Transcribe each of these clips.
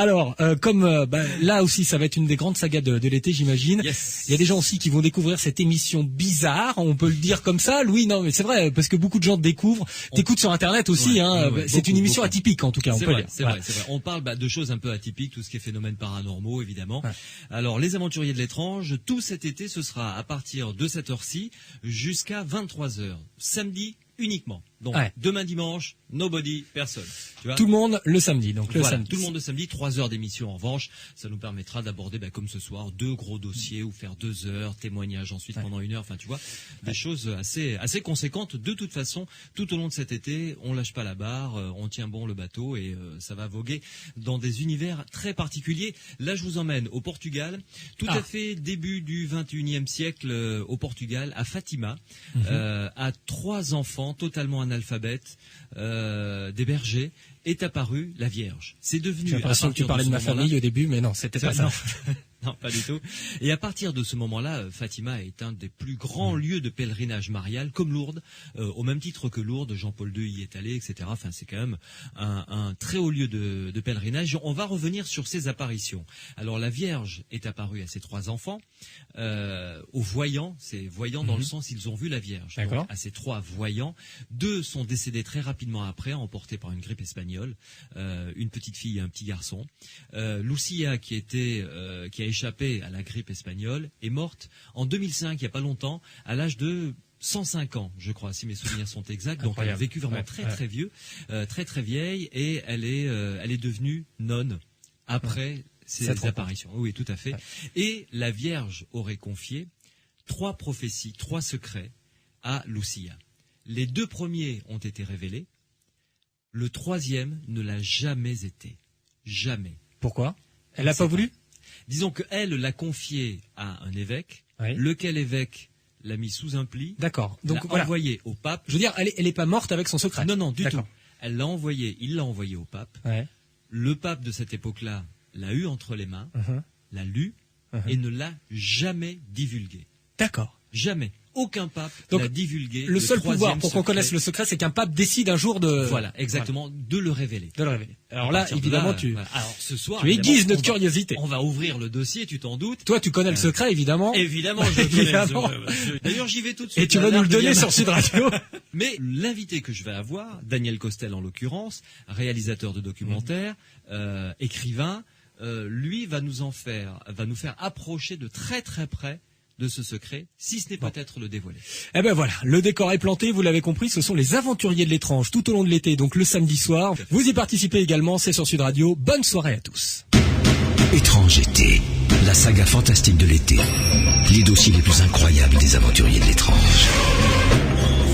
Alors, là aussi, ça va être une des grandes sagas de l'été, j'imagine. Yes. Il y a des gens aussi qui vont découvrir cette émission bizarre, on peut le dire comme ça. Louis, non, mais c'est vrai, parce que beaucoup de gens te découvrent. T'écoutes sur Internet aussi, c'est une émission atypique, en tout cas, on peut dire. C'est vrai. On parle de choses un peu atypiques, tout ce qui est phénomènes paranormaux, évidemment. Ouais. Alors, les aventuriers de l'étrange, tout cet été, ce sera à partir de cette heure-ci jusqu'à 23h. Samedi uniquement. Donc, demain dimanche, nobody, personne. Tu vois, tout le monde le samedi. Donc samedi. Tout le monde le samedi, 3 heures d'émission en revanche. Ça nous permettra d'aborder, comme ce soir, 2 gros dossiers ou faire 2 heures, témoignages ensuite pendant 1 heure. Enfin, tu vois, des choses assez conséquentes. De toute façon, tout au long de cet été, on lâche pas la barre, on tient bon le bateau et ça va voguer dans des univers très particuliers. Là, je vous emmène au Portugal, tout à fait début du 21e siècle au Portugal, à Fatima, à 3 enfants totalement analphabètes, des bergers, est apparue la Vierge. C'est devenu. J'ai l'impression que tu parlais de ma famille au début, mais non, c'était pas ça. Non, pas du tout. Et à partir de ce moment-là, Fatima est un des plus grands lieux de pèlerinage marial, comme Lourdes, au même titre que Lourdes, Jean-Paul II y est allé, etc. Enfin, c'est quand même un très haut lieu de pèlerinage. On va revenir sur ces apparitions. Alors, la Vierge est apparue à ses 3 enfants, aux voyants, c'est voyants dans le sens ils ont vu la Vierge. Donc, à ces 3 voyants, 2 sont décédés très rapidement après, emportés par une grippe espagnole, une petite fille et un petit garçon. Lucia, qui a échappé à la grippe espagnole, est morte en 2005, il n'y a pas longtemps, à l'âge de 105 ans, je crois, si mes souvenirs sont exacts. Donc, elle a vécu vraiment très vieux, très vieille, et elle est devenue nonne après ces apparitions. Oui, tout à fait. Et la Vierge aurait confié 3 prophéties, 3 secrets à Lucia. Les 2 premiers ont été révélés. Le 3e ne l'a jamais été. Jamais. Pourquoi ? Elle n'a pas voulu ? Disons qu'elle l'a confié à un évêque, lequel évêque l'a mis sous un pli, donc l'a envoyé au pape. Je veux dire, elle est pas morte avec son secret. Non, du tout. Il l'a envoyé au pape. Le pape de cette époque-là l'a eu entre les mains, l'a lu et ne l'a jamais divulgué. D'accord. Jamais. Aucun pape l'a divulgué. Le seul pouvoir pour qu'on connaisse le secret, c'est qu'un pape décide un jour de... Voilà, exactement, de le révéler. Alors là, évidemment, Alors, ce soir, tu aiguises notre curiosité. On va ouvrir le dossier, tu t'en doutes. Toi, tu connais le secret, évidemment. Évidemment, je connais. D'ailleurs, j'y vais tout de suite. Et tu vas nous le donner sur Sud Radio. Mais l'invité que je vais avoir, Daniel Costel en l'occurrence, réalisateur de documentaires, écrivain, lui va nous faire approcher de très près de ce secret, si ce n'est peut-être le dévoiler. Eh ben voilà, le décor est planté, vous l'avez compris, ce sont les aventuriers de l'étrange tout au long de l'été, donc le samedi soir. Vous y participez également, c'est sur Sud Radio. Bonne soirée à tous. Étrange été, la saga fantastique de l'été. Les dossiers les plus incroyables des aventuriers de l'étrange.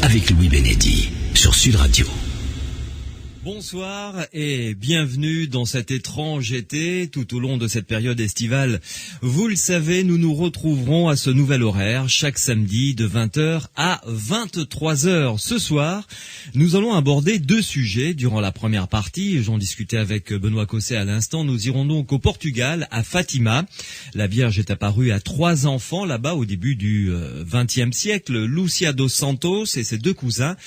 Avec Louis Bénédy, sur Sud Radio. Bonsoir et bienvenue dans cet étrange été, tout au long de cette période estivale. Vous le savez, nous nous retrouverons à ce nouvel horaire, chaque samedi de 20h à 23h. Ce soir, nous allons aborder 2 sujets durant la première partie. J'en discutais avec Benoît Cosset à l'instant. Nous irons donc au Portugal, à Fatima. La Vierge est apparue à 3 enfants là-bas au début du XXe siècle. Lucia dos Santos et ses 2 cousins.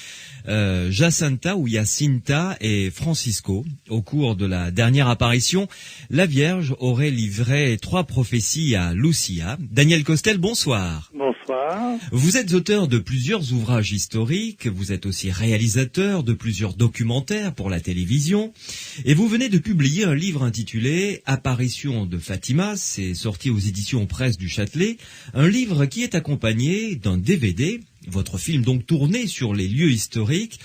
Jacinta ou Jacinta et Francisco. Au cours de la dernière apparition, la Vierge aurait livré 3 prophéties à Lucia. Daniel Costel, bonsoir. Bonsoir. Vous êtes auteur de plusieurs ouvrages historiques, vous êtes aussi réalisateur de plusieurs documentaires pour la télévision, et vous venez de publier un livre intitulé Apparition de Fatima, c'est sorti aux éditions Presse du Châtelet, un livre qui est accompagné d'un DVD. Votre film donc tourné sur les lieux historiques,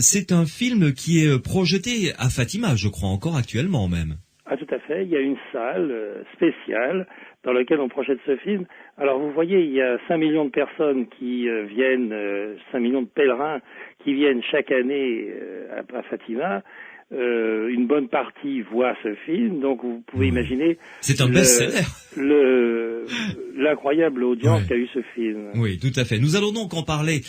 c'est un film qui est projeté à Fatima, je crois encore actuellement même. Ah tout à fait, il y a une salle spéciale dans laquelle on projette ce film. Alors vous voyez, il y a 5 millions de personnes qui viennent, 5 millions de pèlerins qui viennent chaque année à Fatima. Une bonne partie voit ce film, donc vous pouvez imaginer... C'est un best-seller. L'incroyable audience qu'a eu ce film. Oui, tout à fait. Nous allons donc en parler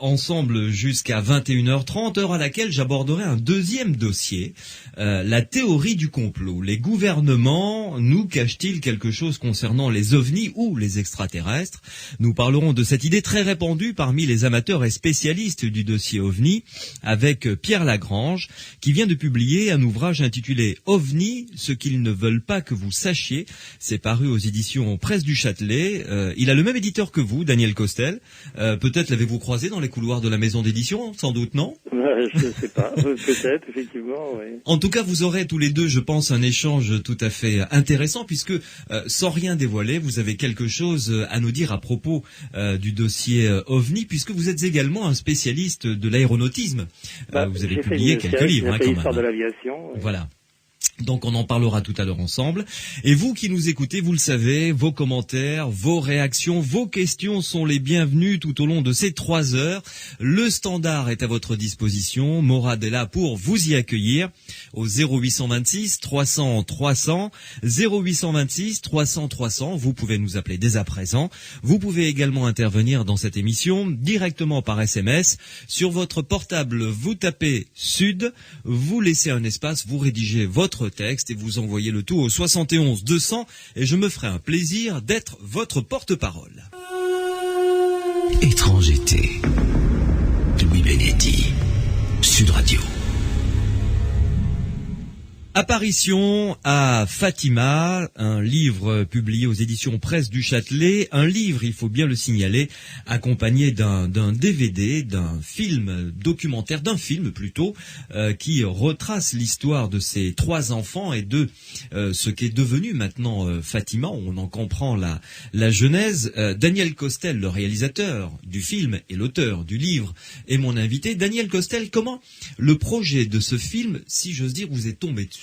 ensemble jusqu'à 21h30, heure à laquelle j'aborderai un 2e dossier, la théorie du complot. Les gouvernements nous cachent-ils quelque chose concernant les ovnis ou les extraterrestres? Nous parlerons de cette idée très répandue parmi les amateurs et spécialistes du dossier ovni avec Pierre Lagrange, qui vient de publier un ouvrage intitulé OVNI, ce qu'ils ne veulent pas que vous sachiez. C'est paru aux éditions Presse du Châtelet. Il a le même éditeur que vous, Daniel Costel. Peut-être l'avez-vous croisé dans les couloirs de la maison d'édition, sans doute, non? Je ne sais pas, peut-être, effectivement, oui. En tout cas, vous aurez tous les deux, je pense, un échange tout à fait intéressant, puisque sans rien dévoiler, vous avez quelque chose à nous dire à propos du dossier OVNI, puisque vous êtes également un spécialiste de l'aéronautisme. Vous avez publié quelques livres, quand même. L'histoire de l'aviation. Oui. Voilà. Donc on en parlera tout à l'heure ensemble. Et vous qui nous écoutez, vous le savez, vos commentaires, vos réactions, vos questions sont les bienvenues tout au long de ces 3 heures. Le standard est à votre disposition. Morad est là pour vous y accueillir au 0826 300 300, 0826 300 300. Vous pouvez nous appeler dès à présent. Vous pouvez également intervenir dans cette émission directement par SMS. Sur votre portable, vous tapez Sud, vous laissez un espace, vous rédigez votre texte et vous envoyez le tout au 71 200 et je me ferai un plaisir d'être votre porte-parole. Étrange été. Louis Benetti. Sud Radio. Apparition à Fatima, un livre publié aux éditions Presse du Châtelet, un livre, il faut bien le signaler, accompagné d'un DVD, d'un film documentaire, d'un film plutôt, qui retrace l'histoire de ces 3 enfants et de ce qu'est devenu maintenant Fatima. On en comprend la genèse. Daniel Costel, le réalisateur du film et l'auteur du livre, est mon invité. Daniel Costel, comment le projet de ce film, si j'ose dire, vous est tombé dessus?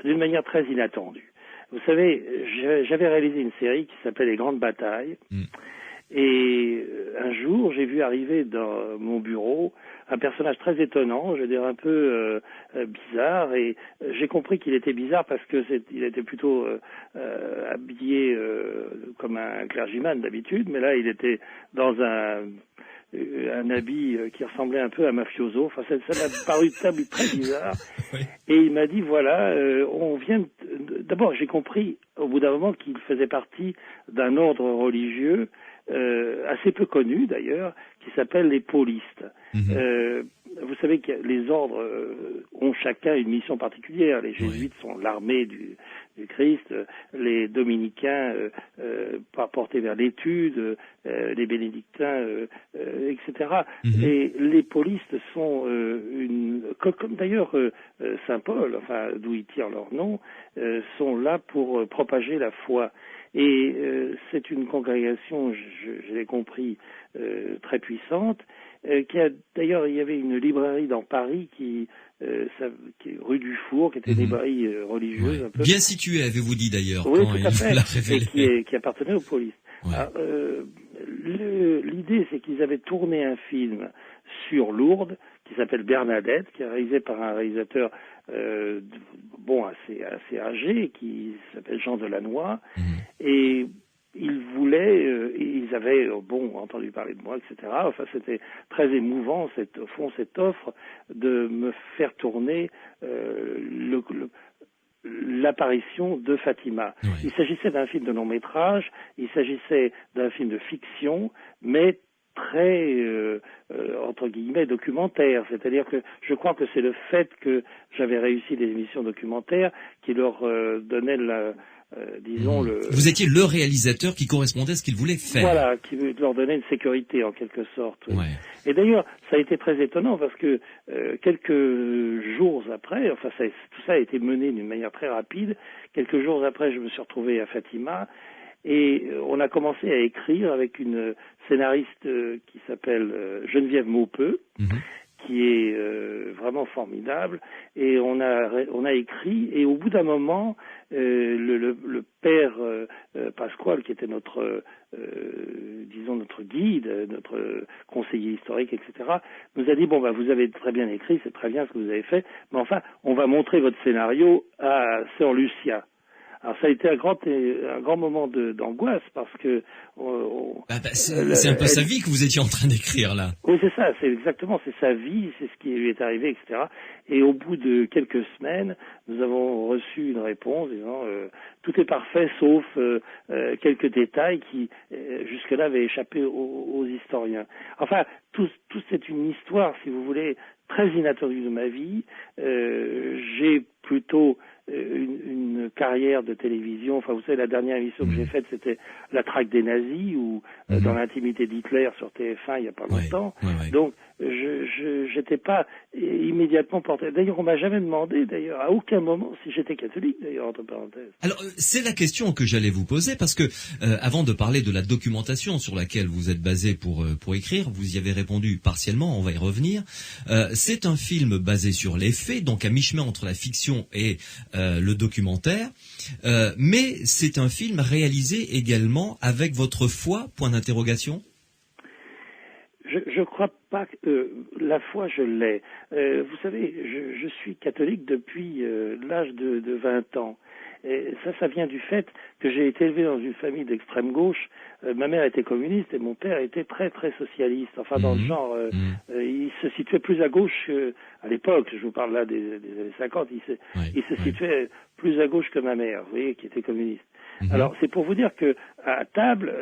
D'une manière très inattendue. Vous savez, j'avais réalisé une série qui s'appelait Les Grandes Batailles. Et un jour, j'ai vu arriver dans mon bureau un personnage très étonnant, je veux dire un peu bizarre, et j'ai compris qu'il était bizarre parce que il était plutôt habillé comme un clergyman d'habitude, mais là il était dans un habit qui ressemblait un peu à mafioso. Enfin, ça m'a paru très bizarre. Oui. Et il m'a dit, voilà, on vient... D'abord, j'ai compris, au bout d'un moment, qu'il faisait partie d'un ordre religieux assez peu connu, d'ailleurs, qui s'appelle les paulistes. Vous savez que les ordres ont chacun une mission particulière. Les jésuites sont l'armée du Christ, les dominicains portés vers l'étude, les bénédictins, etc. Et les paulistes sont comme d'ailleurs Saint Paul, enfin d'où ils tirent leur nom, sont là pour propager la foi. Et c'est une congrégation, je l'ai compris, très puissante. D'ailleurs, il y avait une librairie dans Paris qui est rue du Four, qui était une librairie religieuse. Un peu. Bien située, avez-vous dit d'ailleurs, oui, quand tout à fait. l'a révélé. Et qui appartenait aux polices. Ouais. L'idée, c'est qu'ils avaient tourné un film sur Lourdes, qui s'appelle Bernadette, qui est réalisé par un réalisateur assez âgé, qui s'appelle Jean Delannoy. Et ils voulaient, ils avaient entendu parler de moi, etc. Enfin, c'était très émouvant, cette offre de me faire tourner l'apparition de Fatima. Oui. Il s'agissait d'un film de long-métrage, il s'agissait d'un film de fiction, mais très, entre guillemets, documentaire. C'est-à-dire que je crois que c'est le fait que j'avais réussi les émissions documentaires qui leur donnait Vous étiez le réalisateur qui correspondait à ce qu'il voulait faire. Voilà, qui leur donnait une sécurité en quelque sorte. Oui. Ouais. Et d'ailleurs, ça a été très étonnant parce que quelques jours après, enfin tout ça a été mené d'une manière très rapide. Quelques jours après, je me suis retrouvé à Fatima et on a commencé à écrire avec une scénariste qui s'appelle Geneviève Maupeux. Qui est vraiment formidable, et on a écrit, et au bout d'un moment, le père Pasquale, qui était notre guide, notre conseiller historique, etc., nous a dit, vous avez très bien écrit, c'est très bien ce que vous avez fait, mais enfin, on va montrer votre scénario à Sœur Lucia. Alors ça a été un grand moment d'angoisse parce que c'est un peu sa vie que vous étiez en train d'écrire là. Oui, c'est ça, c'est sa vie, c'est ce qui lui est arrivé, etc. Et au bout de quelques semaines, nous avons reçu une réponse disant tout est parfait sauf quelques détails qui jusque-là avaient échappé aux historiens. Enfin, tout c'est une histoire, si vous voulez, très inattendue de ma vie. J'ai plutôt une carrière de télévision. Enfin, vous savez, la dernière émission que j'ai faite, c'était La traque des nazis, ou dans l'intimité d'Hitler sur TF1 il y a pas longtemps. Ouais. Donc, j'étais pas immédiatement porté. D'ailleurs, on m'a jamais demandé, à aucun moment, si j'étais catholique, d'ailleurs, entre parenthèses. Alors, c'est la question que j'allais vous poser, parce que avant de parler de la documentation sur laquelle vous êtes basé pour écrire, vous y avez répondu partiellement, on va y revenir. C'est un film basé sur les faits, donc à mi-chemin entre la fiction et le documentaire, mais c'est un film réalisé également avec votre foi, point d'interrogation. Je crois pas que la foi, je l'ai. Vous savez, je suis catholique depuis l'âge de 20 ans. Et ça vient du fait que j'ai été élevé dans une famille d'extrême gauche. Ma mère était communiste et mon père était très très socialiste. Enfin, dans le genre, il se situait plus à gauche à l'époque. Je vous parle là des années 50. Il se situait plus à gauche que ma mère, vous voyez, qui était communiste. Alors, c'est pour vous dire que à table,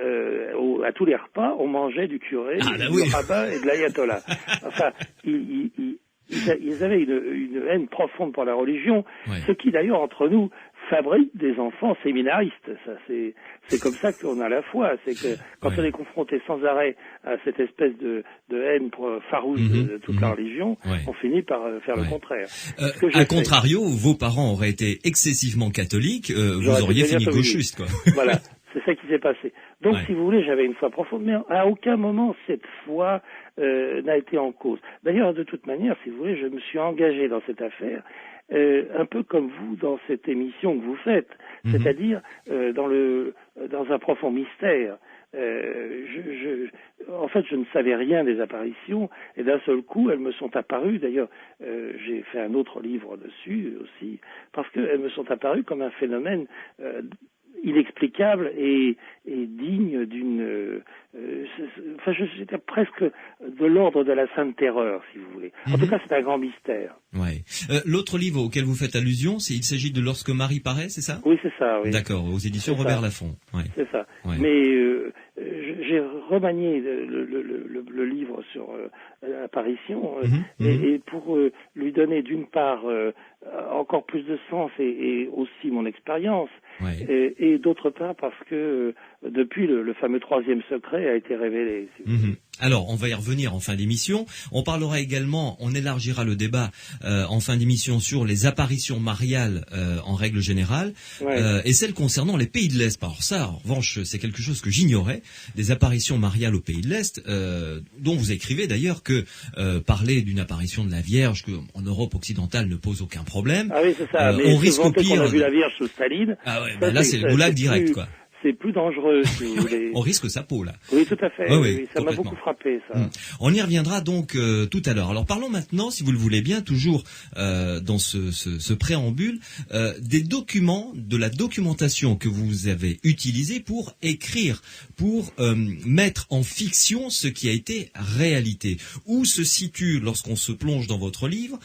à tous les repas, on mangeait du curé, du rabbin et de l'ayatollah. Enfin, ils avaient une haine profonde pour la religion, ce qui d'ailleurs entre nous fabrique des enfants séminaristes. Ça, c'est comme ça qu'on a la foi. C'est que quand on est confronté sans arrêt à cette espèce de haine farouche de toute la religion, on finit par faire le contraire. A contrario, vos parents auraient été excessivement catholiques, vous auriez fini gauchiste, quoi. Voilà. C'est ça qui s'est passé. Donc, si vous voulez, j'avais une foi profonde, mais à aucun moment cette foi n'a été en cause. D'ailleurs, de toute manière, si vous voulez, je me suis engagé dans cette affaire, un peu comme vous dans cette émission que vous faites, c'est-à-dire dans un profond mystère. En fait, je ne savais rien des apparitions, et d'un seul coup, elles me sont apparues. D'ailleurs, j'ai fait un autre livre dessus aussi, parce qu'elles me sont apparues comme un phénomène inexplicable et digne d'une... c'était presque de l'ordre de la Sainte Terreur, si vous voulez. En tout cas, c'est un grand mystère. L'autre livre auquel vous faites allusion, il s'agit de Lorsque Marie paraît, c'est ça? Oui, c'est ça, oui. D'accord, aux éditions Robert Laffont. C'est ça. Mais j'ai remanié le livre sur l'apparition et pour lui donner d'une part encore plus de sens et aussi mon expérience, et d'autre part parce que depuis le fameux troisième secret a été révélé. Si vous voulez. Alors, on va y revenir en fin d'émission. On parlera également, on élargira le débat en fin d'émission sur les apparitions mariales en règle générale, et celles concernant les pays de l'Est. Alors ça, en revanche, c'est quelque chose que j'ignorais, des apparitions mariales aux pays de l'Est, dont vous écrivez d'ailleurs que parler d'une apparition de la Vierge en Europe occidentale ne pose aucun problème. Ah oui, c'est ça. Mais on risque au pire. On a vu la Vierge sous Staline. Ah ouais, là c'est le goulag direct, quoi. C'est plus dangereux, si vous voulez. On risque sa peau, là. Oui, tout à fait. Oui, ça m'a beaucoup frappé, ça. On y reviendra donc tout à l'heure. Alors parlons maintenant, si vous le voulez bien, toujours dans ce préambule, des documents, de la documentation que vous avez utilisée pour écrire, pour mettre en fiction ce qui a été réalité. Où se situe, lorsqu'on se plonge dans votre livre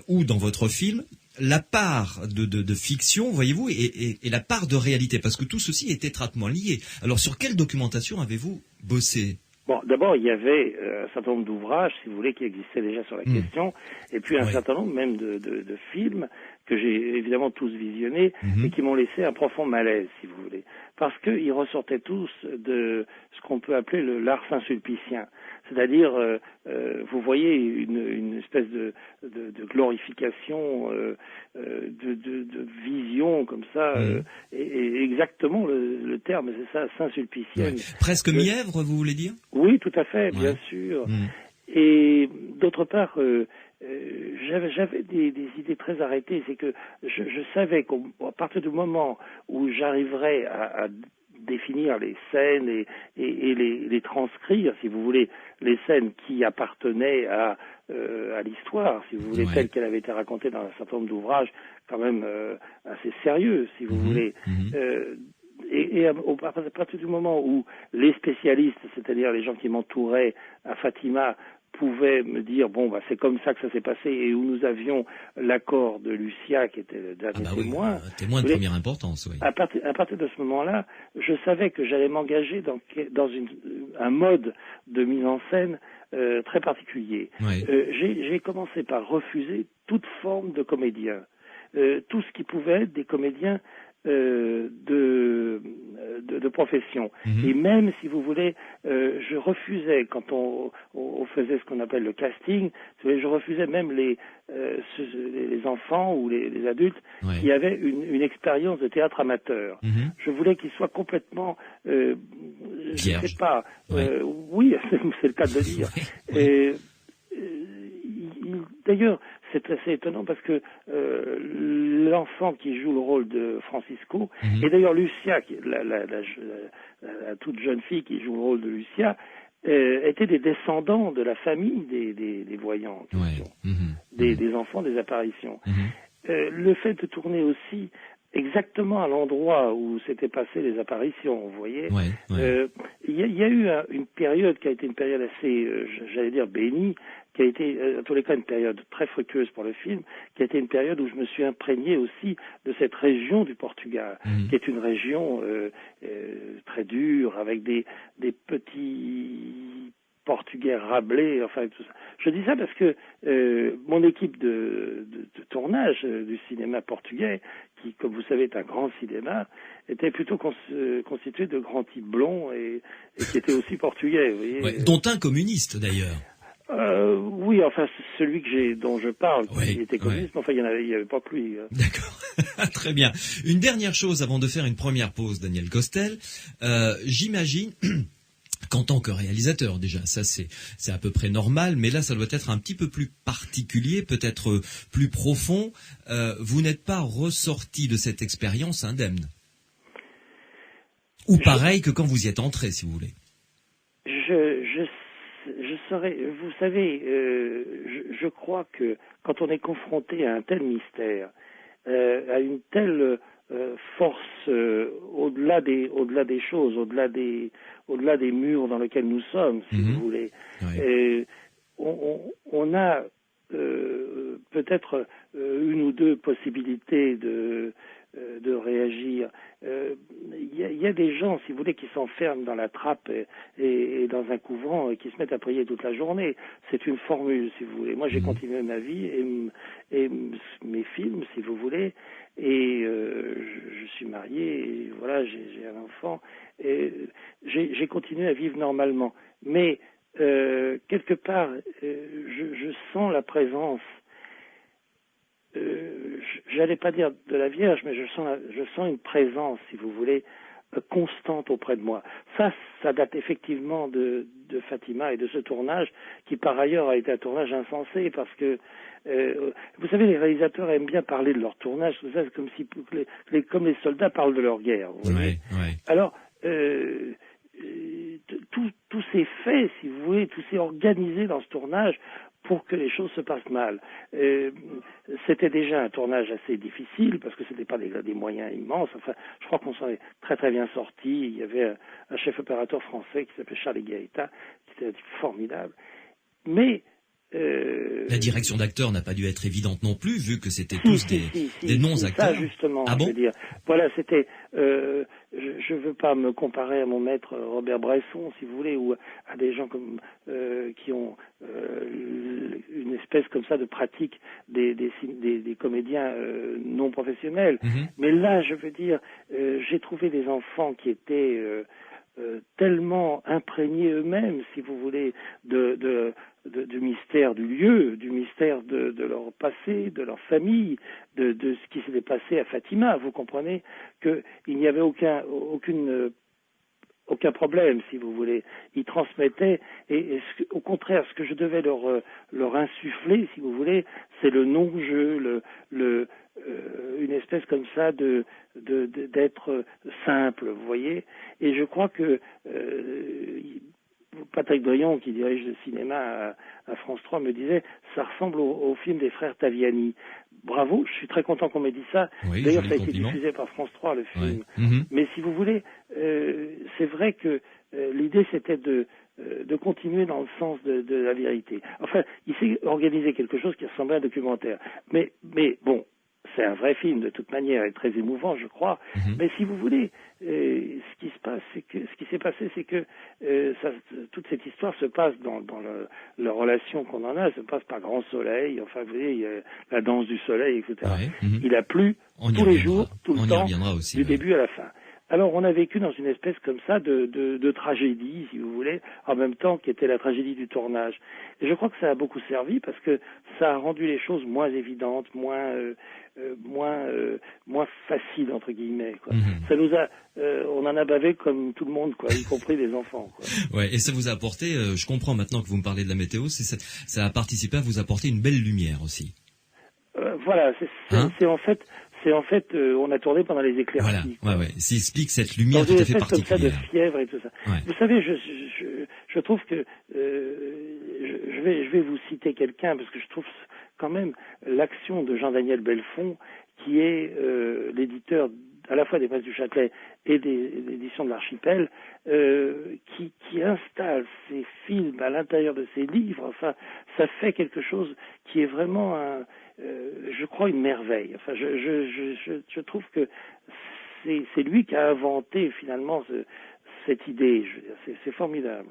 ou dans votre film, la part de fiction, voyez-vous, et la part de réalité, parce que tout ceci est étroitement lié. Alors, sur quelle documentation avez-vous bossé? Bon, d'abord, il y avait un certain nombre d'ouvrages, si vous voulez, qui existaient déjà sur la question, et puis un certain nombre même de films que j'ai évidemment tous visionnés et qui m'ont laissé un profond malaise, si vous voulez, parce qu'ils ressortaient tous de ce qu'on peut appeler l'art saint-sulpicien, c'est-à-dire, vous voyez, une espèce de glorification, de vision comme ça, et exactement le terme, c'est ça, saint-sulpicienne. Presque mièvre, vous voulez dire? Oui, tout à fait, bien sûr. Et d'autre part, j'avais des idées très arrêtées. C'est que je savais qu'à partir du moment où j'arriverais à définir les scènes et les transcrire, si vous voulez, les scènes qui appartenaient à l'histoire, si vous voulez, telle qu'elle avait été racontée dans un certain nombre d'ouvrages quand même assez sérieux, si vous voulez. Et à partir du moment où les spécialistes, c'est-à-dire les gens qui m'entouraient à Fatima, pouvaient me dire bon bah c'est comme ça que ça s'est passé, et où nous avions l'accord de Lucia qui était le dernier témoin, témoin de première importance, oui. À partir de ce moment-là, je savais que j'allais m'engager dans un mode de mise en scène très particulier. J'ai commencé par refuser toute forme de comédien, tout ce qui pouvait être des comédiens de profession. Et même, si vous voulez, je refusais, quand on faisait ce qu'on appelle le casting, je refusais même les enfants ou les adultes qui avaient une expérience de théâtre amateur. Je voulais qu'ils soient complètement je sais pas, oui, c'est le cas de le dire. D'ailleurs, c'est assez étonnant parce que l'enfant qui joue le rôle de Francisco, et d'ailleurs Lucia, la toute jeune fille qui joue le rôle de Lucia, étaient des descendants de la famille des voyants, des enfants des apparitions. Le fait de tourner aussi exactement à l'endroit où s'étaient passées les apparitions, vous voyez. Il y a eu une période qui a été une période assez, j'allais dire, bénie, qui a été, en tous les cas, une période très fructueuse pour le film, qui a été une période où je me suis imprégné aussi de cette région du Portugal, qui est une région très dure, avec des petits portugais rablés, enfin tout ça. Je dis ça parce que mon équipe de tournage du cinéma portugais, qui, comme vous savez, est un grand cinéma, était plutôt constituée de grands types blonds et qui étaient aussi portugais, vous voyez. Dont un communiste, d'ailleurs. Oui, enfin, celui dont je parle, il était communiste, mais enfin, il y avait pas que lui. D'accord. Très bien. Une dernière chose avant de faire une première pause, Daniel Costel. J'imagine qu'en tant que réalisateur, déjà, ça c'est à peu près normal, mais là, ça doit être un petit peu plus particulier, peut-être plus profond. Vous n'êtes pas ressorti de cette expérience indemne. Ou pareil que quand vous y êtes entré, si vous voulez. Je saurais, vous savez, je crois que quand on est confronté à un tel mystère, à une telle force au-delà des choses, au-delà des murs dans lesquels nous sommes, si vous voulez, on a peut-être une ou deux possibilités de réagir. Il y a des gens, si vous voulez, qui s'enferment dans la trappe et dans un couvent et qui se mettent à prier toute la journée. C'est une formule, si vous voulez. Moi, j'ai continué ma vie et mes films, si vous voulez, et je suis marié, et voilà, j'ai un enfant, et j'ai continué à vivre normalement. Mais quelque part, je sens la présence. J'allais pas dire de la Vierge, mais je sens une présence, si vous voulez, constante auprès de moi. Ça date effectivement de Fatima et de ce tournage, qui par ailleurs a été un tournage insensé, parce que vous savez, les réalisateurs aiment bien parler de leur tournage, tout ça, c'est comme si comme les soldats parlent de leur guerre. Vous voyez. Alors tout s'est fait, si vous voulez, tout s'est organisé dans ce tournage pour que les choses se passent mal. C'était déjà un tournage assez difficile, parce que c'était pas des moyens immenses. Enfin, je crois qu'on s'en est très très bien sorti. Il y avait un chef opérateur français qui s'appelait Charles Gaëtan, qui était un type formidable. Mais la direction d'acteurs n'a pas dû être évidente non plus, vu que c'était tous des non-acteurs. Ça, justement, je veux dire. Voilà, c'était... je veux pas me comparer à mon maître Robert Bresson, si vous voulez, ou à des gens comme qui ont une espèce comme ça de pratique des comédiens non professionnels. Mais là, je veux dire, j'ai trouvé des enfants qui étaient tellement imprégnés eux-mêmes, si vous voulez, du mystère du lieu, du mystère de leur passé, de leur famille, de ce qui s'était passé à Fatima. Vous comprenez qu'il n'y avait aucune aucun problème, si vous voulez. Ils transmettaient, au contraire, ce que je devais leur insuffler, si vous voulez, c'est le non-jeu, une espèce comme ça d'être simple, vous voyez. Et je crois que Patrick Brion, qui dirige le cinéma à France 3, me disait ça ressemble au film des frères Taviani. Bravo, je suis très content qu'on m'ait dit ça. Oui, d'ailleurs, ça a été diffusé par France 3, le film. Ouais. Mm-hmm. Mais si vous voulez, c'est vrai que l'idée, c'était de continuer dans le sens de la vérité. Enfin, il s'est organisé quelque chose qui ressemblait à un documentaire. Mais bon, c'est un vrai film de toute manière et très émouvant, je crois. Mm-hmm. Mais si vous voulez, ce qui s'est passé, c'est que toute cette histoire se passe dans la relation qu'on en a, se passe par grand soleil. Enfin, vous voyez, il y a la danse du soleil, etc. Ouais. Mm-hmm. Il a plu tous les jours, tout le temps, aussi, du début à la fin. Alors, on a vécu dans une espèce comme ça de tragédie, si vous voulez, en même temps qui était la tragédie du tournage. Et je crois que ça a beaucoup servi parce que ça a rendu les choses moins évidentes, moins faciles entre guillemets, quoi. Mm-hmm. Ça nous a, on en a bavé comme tout le monde, quoi, y compris les enfants, quoi. Ouais, et ça vous a apporté, je comprends maintenant que vous me parlez de la météo, ça a participé à vous apporter une belle lumière aussi. Voilà, c'est en fait, on a tourné pendant les éclaircies. Voilà, ouais. Ça explique cette lumière tout à fait particulière. Comme ça de fièvre et tout ça. Ouais. Vous savez, je trouve que je vais vous citer quelqu'un parce que je trouve quand même l'action de Jean-Daniel Belfond, qui est l'éditeur à la fois des Presses du Châtelet et des éditions de l'Archipel, qui installe ses films à l'intérieur de ses livres. Enfin, ça fait quelque chose qui est vraiment je crois une merveille. Enfin, je trouve que c'est lui qui a inventé finalement cette idée. Je veux dire, c'est formidable.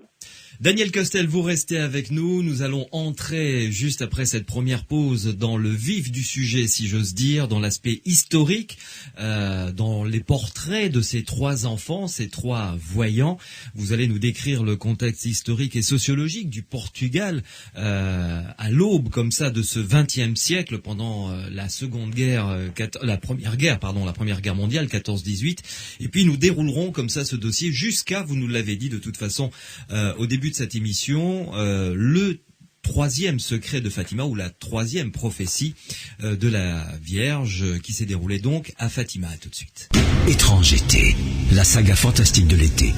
Daniel Costel, vous restez avec nous. Nous allons entrer juste après cette première pause dans le vif du sujet, si j'ose dire, dans l'aspect historique, dans les portraits de ces trois enfants, ces trois voyants. Vous allez nous décrire le contexte historique et sociologique du Portugal à l'aube comme ça de ce XXe siècle, pendant la première guerre mondiale, 14-18. Et puis nous déroulerons comme ça ce dossier jusqu'à, vous nous l'avez dit de toute façon au début de cette émission, le troisième secret de Fatima, ou la troisième prophétie de la Vierge, qui s'est déroulée donc à Fatima. Tout de suite. Étrange été, la saga fantastique de l'été,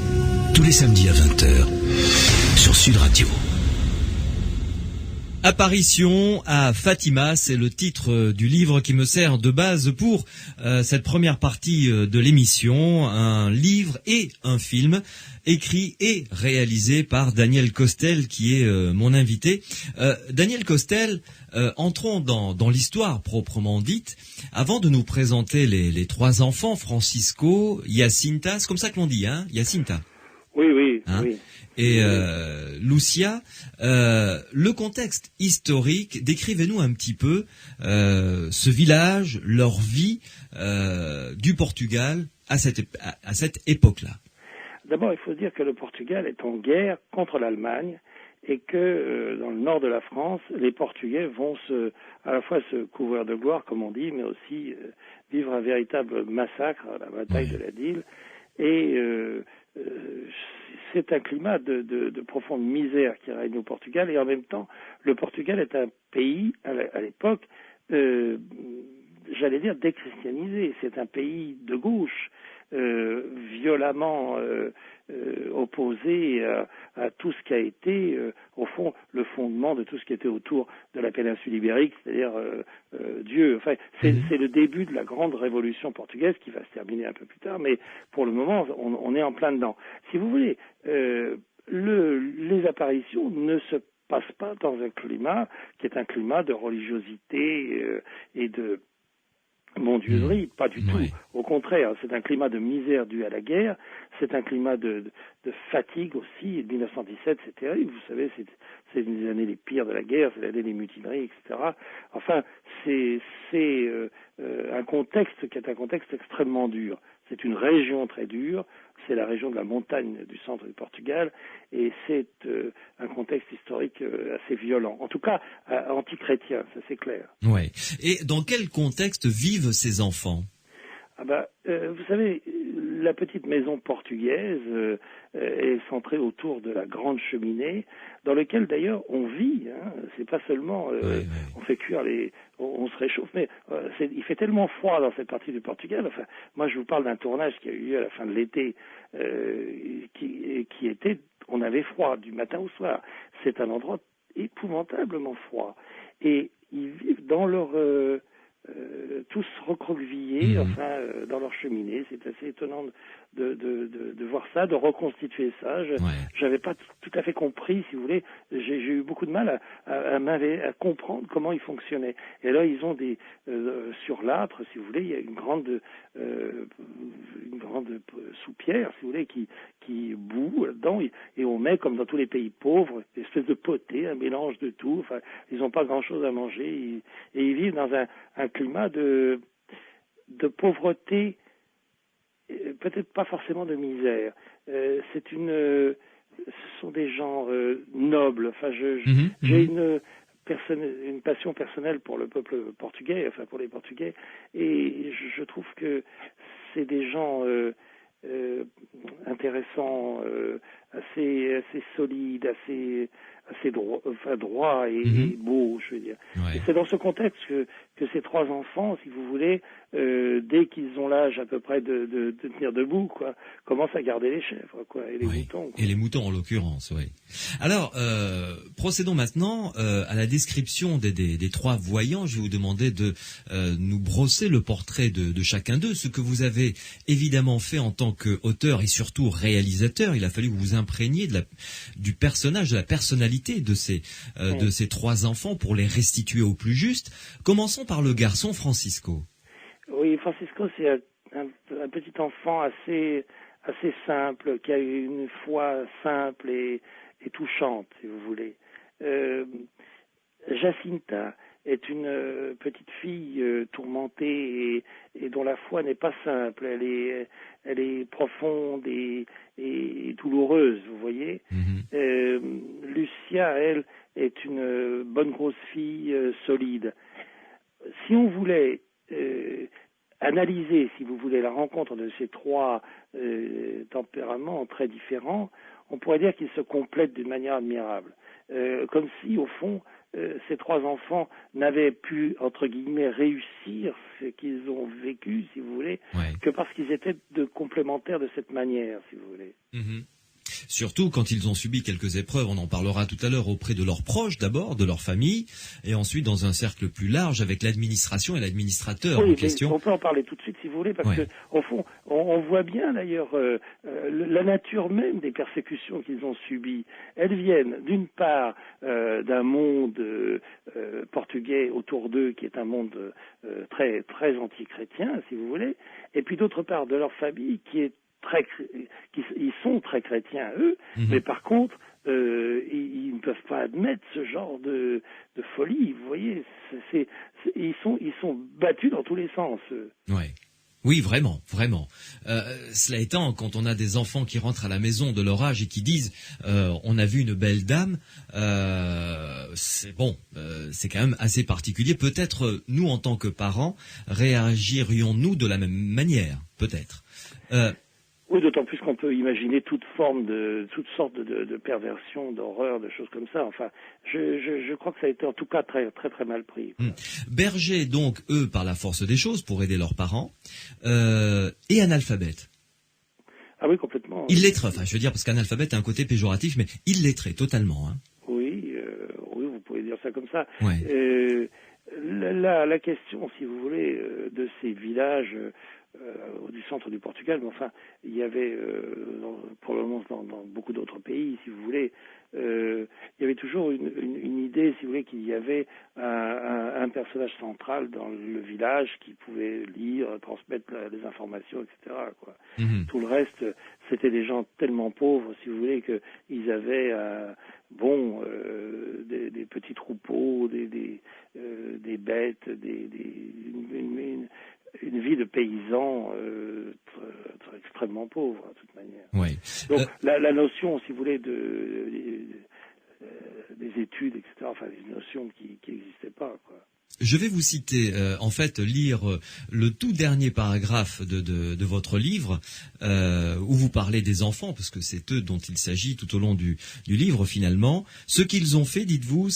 tous les samedis à 20h sur Sud Radio. Apparition à Fatima, c'est le titre du livre qui me sert de base pour cette première partie de l'émission, un livre et un film écrit et réalisé par Daniel Costel, qui est mon invité. Daniel Costel, entrons dans l'histoire proprement dite, avant de nous présenter les trois enfants, Francisco, Jacinta, c'est comme ça que l'on dit, hein, Jacinta. Oui. Et Lucia, le contexte historique, décrivez-nous un petit peu ce village, leur vie du Portugal à cette époque-là. D'abord, il faut dire que le Portugal est en guerre contre l'Allemagne et que dans le nord de la France, les Portugais vont à la fois se couvrir de gloire, comme on dit, mais aussi vivre un véritable massacre, la bataille de la Dyle. Et c'est un climat de profonde misère qui règne au Portugal, et en même temps, le Portugal est un pays, à l'époque, j'allais dire déchristianisé. C'est un pays de gauche, violemment opposé à tout ce qui a été, au fond, le fondement de tout ce qui était autour de la péninsule ibérique, c'est-à-dire Dieu. Enfin, c'est le début de la grande révolution portugaise qui va se terminer un peu plus tard, mais pour le moment, on est en plein dedans. Si vous voulez, les apparitions ne se passent pas dans un climat qui est un climat de religiosité et de mondieuserie, pas du tout. Au contraire, c'est un climat de misère dû à la guerre, c'est un climat de fatigue aussi. 1917, c'est terrible, vous savez, c'est une des années les pires de la guerre, c'est l'année des mutineries, etc. Enfin, c'est un contexte qui est un contexte extrêmement dur. C'est une région très dure, c'est la région de la montagne du centre du Portugal, et c'est un contexte historique assez violent. En tout cas, anti-chrétien, ça c'est clair. Ouais. Et dans quel contexte vivent ces enfants ? Vous savez, la petite maison portugaise est centrée autour de la grande cheminée, dans laquelle d'ailleurs on vit. C'est pas seulement on fait cuire on se réchauffe, mais il fait tellement froid dans cette partie du Portugal. Enfin, moi je vous parle d'un tournage qui a eu lieu à la fin de l'été, qui était, on avait froid du matin au soir. C'est un endroit épouvantablement froid, et ils vivent dans leur tous recroquevillés, dans leur cheminée. C'est assez étonnant de voir ça, de reconstituer ça. J'avais pas tout à fait compris, si vous voulez. J'ai eu beaucoup de mal à comprendre comment ils fonctionnaient. Et là, ils ont sur l'âtre, si vous voulez, il y a une grande soupière, si vous voulez, qui bout là-dedans, et on met, comme dans tous les pays pauvres, une espèce de potée, un mélange de tout. Enfin, ils n'ont pas grand-chose à manger, et ils vivent dans un climat de pauvreté, peut-être pas forcément de misère. Ce sont des gens nobles. Enfin, j'ai une passion personnelle pour le peuple portugais, enfin pour les Portugais, et je trouve que c'est des gens intéressants, assez solides, assez droits et beaux, je veux dire. Ouais. Et c'est dans ce contexte que ces trois enfants, si vous voulez, dès qu'ils ont l'âge à peu près de tenir debout, commencent à garder les chèvres, et les moutons. Et les moutons en l'occurrence, oui. Alors, procédons maintenant à la description des trois voyants. Je vais vous demander de nous brosser le portrait de chacun d'eux, ce que vous avez évidemment fait en tant qu'auteur et surtout réalisateur. Il a fallu que vous vous imprégniez du personnage, de la personnalité de ces trois enfants pour les restituer au plus juste. Commençons par le garçon Francisco. Oui, Francisco, c'est un petit enfant assez simple, qui a une foi simple et touchante, si vous voulez. Jacinta est une petite fille tourmentée et dont la foi n'est pas simple. Elle est profonde et douloureuse, vous voyez. Lucia, elle, est une bonne grosse fille solide. Si on voulait analyser, si vous voulez, la rencontre de ces trois tempéraments très différents, on pourrait dire qu'ils se complètent d'une manière admirable. Comme si, au fond, ces trois enfants n'avaient pu, entre guillemets, réussir ce qu'ils ont vécu, si vous voulez, que parce qu'ils étaient complémentaires de cette manière, si vous voulez. Surtout quand ils ont subi quelques épreuves, on en parlera tout à l'heure, auprès de leurs proches d'abord, de leur famille, et ensuite dans un cercle plus large avec l'administration et l'administrateur en question. On peut en parler tout de suite si vous voulez, parce que au fond, on voit bien d'ailleurs la nature même des persécutions qu'ils ont subies. Elles viennent d'une part d'un monde portugais autour d'eux, qui est un monde très très anti-chrétien, si vous voulez, et puis d'autre part de leur famille qui est ils sont très chrétiens eux, mais par contre ils ne peuvent pas admettre ce genre de folie. Vous voyez, ils sont battus dans tous les sens. Oui, vraiment, vraiment. Cela étant, quand on a des enfants qui rentrent à la maison de leur âge et qui disent on a vu une belle dame, c'est quand même assez particulier. Peut-être nous, en tant que parents, réagirions-nous de la même manière, peut-être. Oui, d'autant plus qu'on peut imaginer toutes sortes de perversions, d'horreurs, de choses comme ça. Enfin, je crois que ça a été en tout cas très très très mal pris. Bergers, donc, eux, par la force des choses, pour aider leurs parents, et analphabètes. Ah oui, complètement. Illettrés, enfin, je veux dire, parce qu'analphabète a un côté péjoratif, mais illettrés, totalement. Oui, vous pouvez dire ça comme ça. Ouais. La question, si vous voulez, de ces villages du centre du Portugal, mais enfin, il y avait probablement dans beaucoup d'autres pays, si vous voulez, il y avait toujours une idée, si vous voulez, qu'il y avait un personnage central dans le village qui pouvait lire, transmettre les informations, etc. Tout le reste, c'était des gens tellement pauvres, si vous voulez, qu'ils avaient des petits troupeaux, des bêtes, une vie de paysan extrêmement pauvre, de toute manière. Oui. Donc la notion, si vous voulez, des études, etc., enfin, des notions qui n'existaient pas, quoi. Je vais vous citer, en fait, lire le tout dernier paragraphe de votre livre, où vous parlez des enfants, parce que c'est eux dont il s'agit tout au long du livre, finalement. Ce qu'ils ont fait, dites-vous,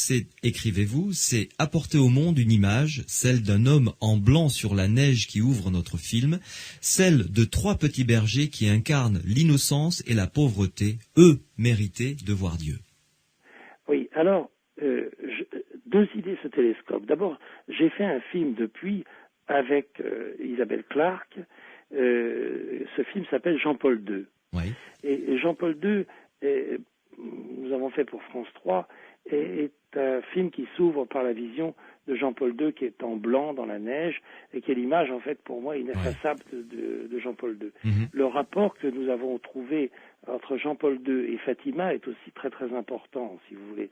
écrivez-vous, c'est apporter au monde une image, celle d'un homme en blanc sur la neige qui ouvre notre film, celle de 3 petits bergers qui incarnent l'innocence et la pauvreté, eux méritaient de voir Dieu. Oui, alors... 2 idées se télescopent. D'abord, j'ai fait un film depuis avec Isabelle Clarke. Ce film s'appelle Jean-Paul II. Oui. Et Jean-Paul II, nous avons fait pour France 3, est un film qui s'ouvre par la vision de Jean-Paul II qui est en blanc dans la neige et qui est l'image, en fait, pour moi, ineffaçable de Jean-Paul II. Mm-hmm. Le rapport que nous avons trouvé entre Jean-Paul II et Fatima est aussi très très important, si vous voulez.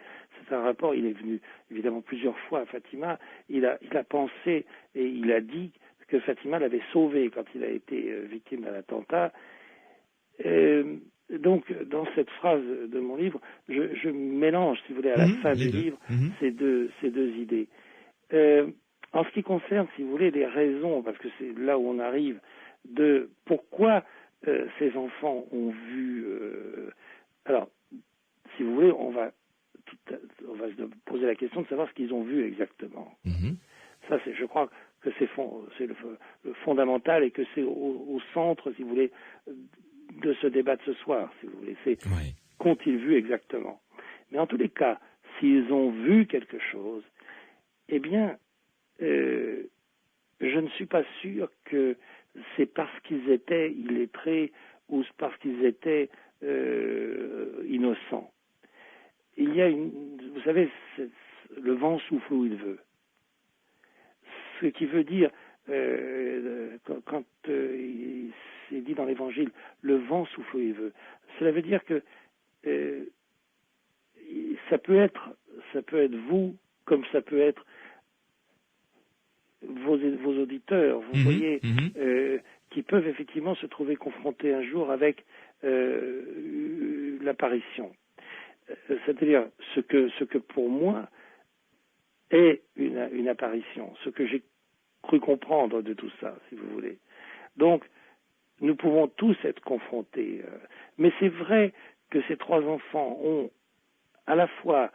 C'est un rapport, il est venu évidemment plusieurs fois à Fatima, il a pensé et il a dit que Fatima l'avait sauvé quand il a été victime d'un attentat. Donc, dans cette phrase de mon livre, je mélange, si vous voulez, à la fin du livre, ces deux idées. En ce qui concerne, si vous voulez, les raisons, parce que c'est là où on arrive, de pourquoi ces enfants ont vu... alors, si vous voulez, on va se poser la question de savoir ce qu'ils ont vu exactement. Ça, je crois que c'est le fondamental et que c'est au centre, si vous voulez, de ce débat de ce soir, si vous voulez. C'est qu'ont-ils vu exactement? Mais en tous les cas, s'ils ont vu quelque chose, eh bien, je ne suis pas sûr que c'est parce qu'ils étaient illettrés ou parce qu'ils étaient innocents. Il y a vous savez, le vent souffle où il veut. Ce qui veut dire, quand c'est dit dans l'Évangile, le vent souffle où il veut, cela veut dire que ça peut être vous, comme ça peut être vos auditeurs, vous voyez, qui peuvent effectivement se trouver confrontés un jour avec l'apparition. C'est-à-dire ce que pour moi est une apparition, ce que j'ai cru comprendre de tout ça, si vous voulez. Donc, nous pouvons tous être confrontés. Mais c'est vrai que ces 3 enfants ont à la fois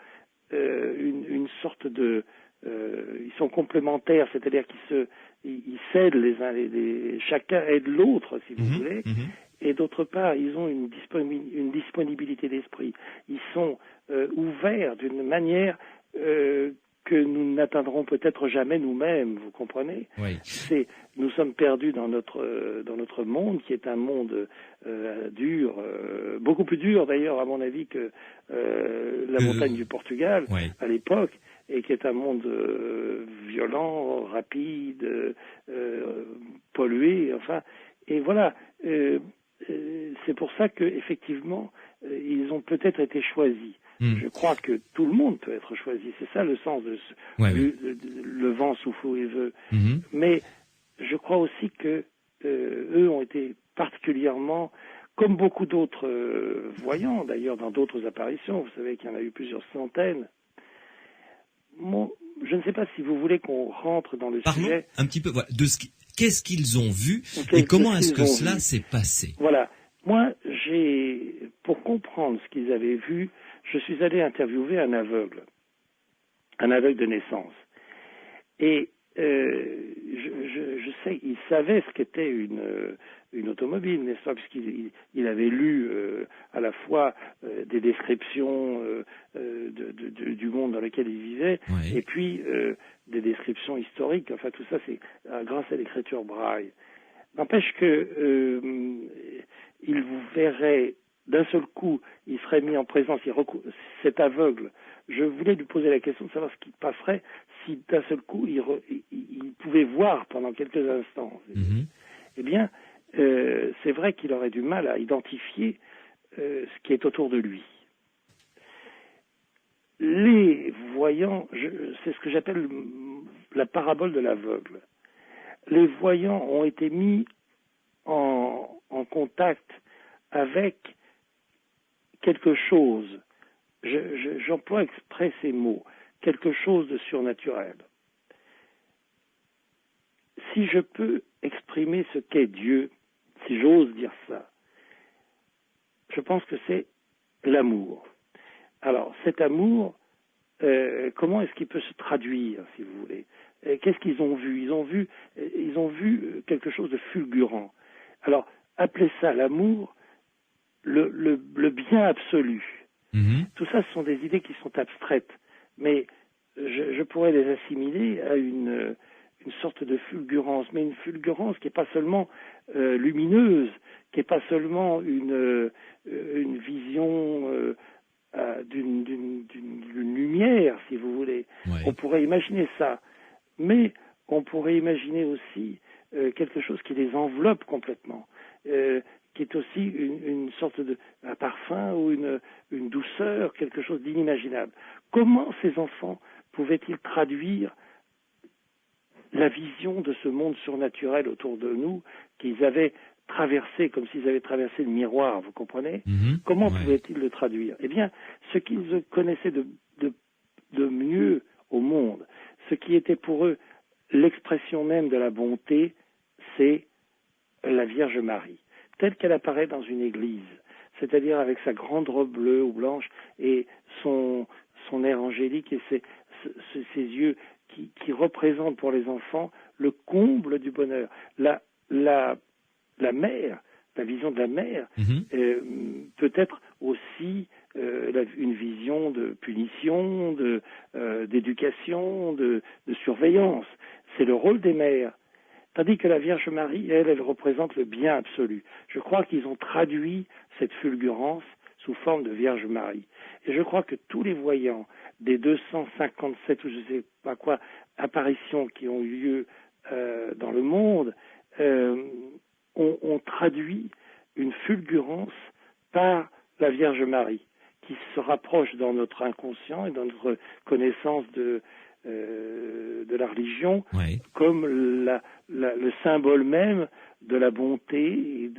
une sorte de... ils sont complémentaires, c'est-à-dire qu'ils s'aident les uns chacun aide l'autre, si vous voulez. Et d'autre part, ils ont une disponibilité d'esprit. Ils sont ouverts d'une manière que nous n'atteindrons peut-être jamais nous-mêmes, vous comprenez? Oui. Nous sommes perdus dans notre monde, qui est un monde dur, beaucoup plus dur d'ailleurs, à mon avis, que la montagne du Portugal, à l'époque, et qui est un monde violent, rapide, pollué, enfin, et voilà. C'est pour ça qu'effectivement, ils ont peut-être été choisis. Je crois que tout le monde peut être choisi. C'est ça le sens de le vent souffle où il veut. Mais je crois aussi que eux ont été particulièrement, comme beaucoup d'autres voyants, d'ailleurs dans d'autres apparitions, vous savez qu'il y en a eu plusieurs centaines. Je ne sais pas si vous voulez qu'on rentre dans le sujet. Un petit peu, voilà, qu'est-ce qu'ils ont vu et comment est-ce que cela s'est passé? Voilà. Moi, pour comprendre ce qu'ils avaient vu, je suis allé interviewer un aveugle de naissance. Et je sais, il savait ce qu'était une automobile, n'est-ce pas, puisqu'il avait lu à la fois des descriptions du monde dans lequel il vivait, et puis des descriptions historiques. Enfin, tout ça, c'est grâce à l'écriture braille. N'empêche que il vous verrait d'un seul coup, il serait mis en présence, cet aveugle. Je voulais lui poser la question de savoir ce qui passerait si d'un seul coup il pouvait voir pendant quelques instants. Eh bien, c'est vrai qu'il aurait du mal à identifier ce qui est autour de lui. Les voyants, c'est ce que j'appelle la parabole de l'aveugle. Les voyants ont été mis en contact avec quelque chose, j'emploie exprès ces mots, quelque chose de surnaturel. si je peux exprimer ce qu'est Dieu, si j'ose dire ça, je pense que c'est l'amour. Alors, cet amour, comment est-ce qu'il peut se traduire, si vous voulez? Qu'est-ce qu'ils ont vu? Ils ont vu quelque chose de fulgurant. Alors, appelez ça l'amour, le bien absolu. Tout ça, ce sont des idées qui sont abstraites, mais je pourrais les assimiler à une sorte de fulgurance, mais une fulgurance qui n'est pas seulement lumineuse, qui n'est pas seulement une vision d'une lumière, si vous voulez. Ouais. On pourrait imaginer ça, mais on pourrait imaginer aussi quelque chose qui les enveloppe complètement, qui est aussi une sorte un parfum ou une douceur, quelque chose d'inimaginable. Comment ces enfants pouvaient-ils traduire la vision de ce monde surnaturel autour de nous qu'ils avaient traversé, comme s'ils avaient traversé le miroir, vous comprenez? Comment pouvaient-ils le traduire? Eh bien, ce qu'ils connaissaient de mieux au monde, ce qui était pour eux l'expression même de la bonté, c'est la Vierge Marie, telle qu'elle apparaît dans une église, c'est-à-dire avec sa grande robe bleue ou blanche et son air angélique et ses yeux qui représentent pour les enfants le comble du bonheur. La mère, la vision de la mère, peut être aussi une vision de punition, d'éducation, de surveillance. C'est le rôle des mères. Tandis que la Vierge Marie, elle représente le bien absolu. Je crois qu'ils ont traduit cette fulgurance sous forme de Vierge Marie. Et je crois que tous les voyants des 257 ou je ne sais pas quoi apparitions qui ont eu lieu dans le monde ont traduit une fulgurance par la Vierge Marie, qui se rapproche dans notre inconscient et dans notre connaissance de la religion, comme le symbole même de la bonté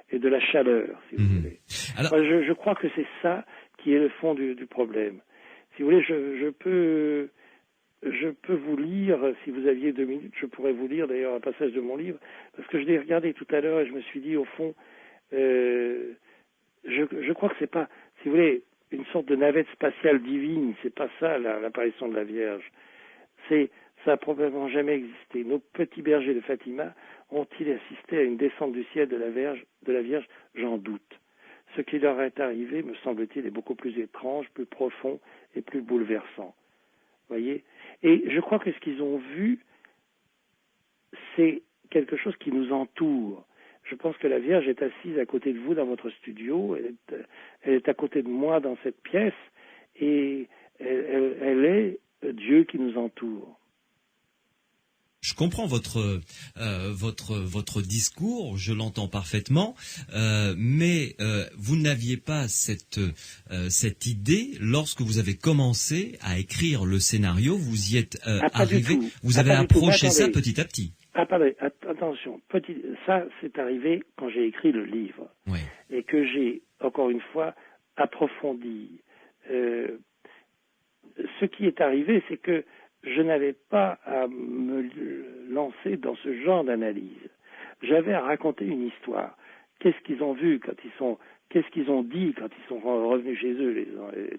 et de la chaleur, si vous voulez. Alors, je crois que c'est ça qui est le fond du problème. Si vous voulez, je peux vous lire, si vous aviez 2 minutes, je pourrais vous lire d'ailleurs un passage de mon livre, parce que je l'ai regardé tout à l'heure et je me suis dit, au fond, je crois que c'est pas, si vous voulez, une sorte de navette spatiale divine, c'est pas ça l'apparition de la Vierge. Ça a probablement jamais existé. Nos petits bergers de Fatima ont-ils assisté à une descente du ciel de la Vierge? J'en doute. Ce qui leur est arrivé, me semble-t-il, est beaucoup plus étrange, plus profond et plus bouleversant. Voyez? Et je crois que ce qu'ils ont vu, c'est quelque chose qui nous entoure. Je pense que la Vierge est assise à côté de vous dans votre studio, elle est à côté de moi dans cette pièce, et elle est Dieu qui nous entoure. Je comprends votre discours, je l'entends parfaitement, mais vous n'aviez pas cette idée lorsque vous avez commencé à écrire le scénario. Vous y êtes arrivé, vous avez approché ça petit à petit. Attendez, attention, ça c'est arrivé quand j'ai écrit le livre et que j'ai encore une fois approfondi. Ce qui est arrivé, c'est que je n'avais pas à me lancer dans ce genre d'analyse. J'avais à raconter une histoire. Qu'est-ce qu'ils ont vu qu'est-ce qu'ils ont dit quand ils sont revenus chez eux,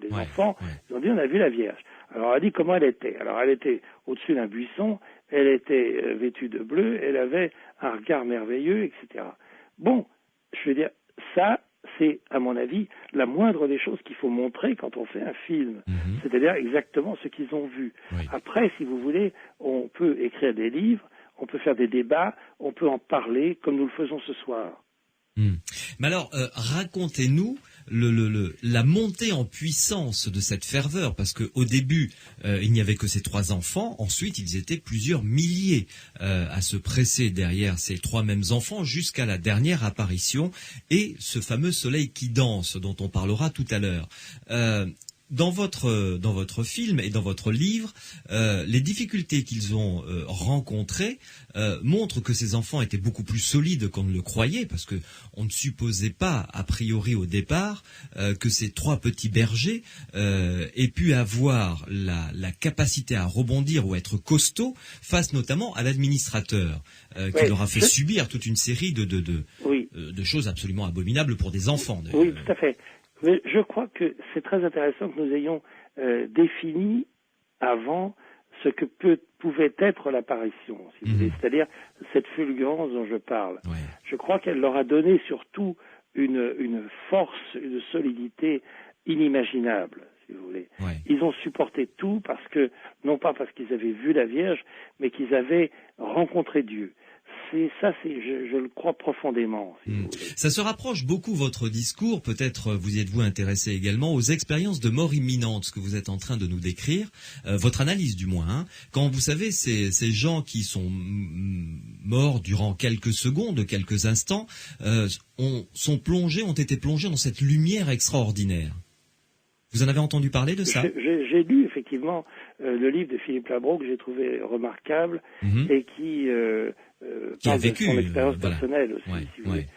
les enfants? Ils ont dit, on a vu la Vierge. Alors, elle a dit comment elle était. Alors, elle était au-dessus d'un buisson, elle était vêtue de bleu, elle avait un regard merveilleux, etc. Bon, je veux dire, ça, c'est, à mon avis, la moindre des choses qu'il faut montrer quand on fait un film. C'est-à-dire exactement ce qu'ils ont vu. Après, si vous voulez, on peut écrire des livres, on peut faire des débats, on peut en parler comme nous le faisons ce soir. Mais alors, racontez-nous la montée en puissance de cette ferveur, parce que au début, il n'y avait que ces 3 enfants. Ensuite, ils étaient plusieurs milliers à se presser derrière ces 3 mêmes enfants jusqu'à la dernière apparition et ce fameux soleil qui danse dont on parlera tout à l'heure. dans votre film et dans votre livre, les difficultés qu'ils ont rencontrées montrent que ces enfants étaient beaucoup plus solides qu'on ne le croyait, parce que on ne supposait pas a priori au départ que ces 3 petits bergers aient pu avoir la capacité à rebondir ou à être costauds face notamment à l'administrateur qui leur a fait subir toute une série de choses absolument abominables pour des enfants. Oui, tout à fait. Mais je crois que c'est très intéressant que nous ayons défini avant ce que pouvait être l'apparition, si vous voulez, c'est-à-dire cette fulgurance dont je parle. Ouais. Je crois qu'elle leur a donné surtout une force, une solidité inimaginable, si vous voulez. Ouais. Ils ont supporté tout parce que, non pas parce qu'ils avaient vu la Vierge, mais qu'ils avaient rencontré Dieu. Je le crois profondément. Si vous voulez. Ça se rapproche beaucoup, votre discours, peut-être vous y êtes-vous intéressé également, aux expériences de mort imminente, ce que vous êtes en train de nous décrire, votre analyse du moins. Hein. Quand vous savez, ces gens qui sont morts durant quelques secondes, quelques instants, ont été plongés dans cette lumière extraordinaire. Vous en avez entendu parler de ça ? J'ai lu effectivement le livre de Philippe Labro que j'ai trouvé remarquable et qui parle de son expérience personnelle aussi. Ouais, si vous voulez.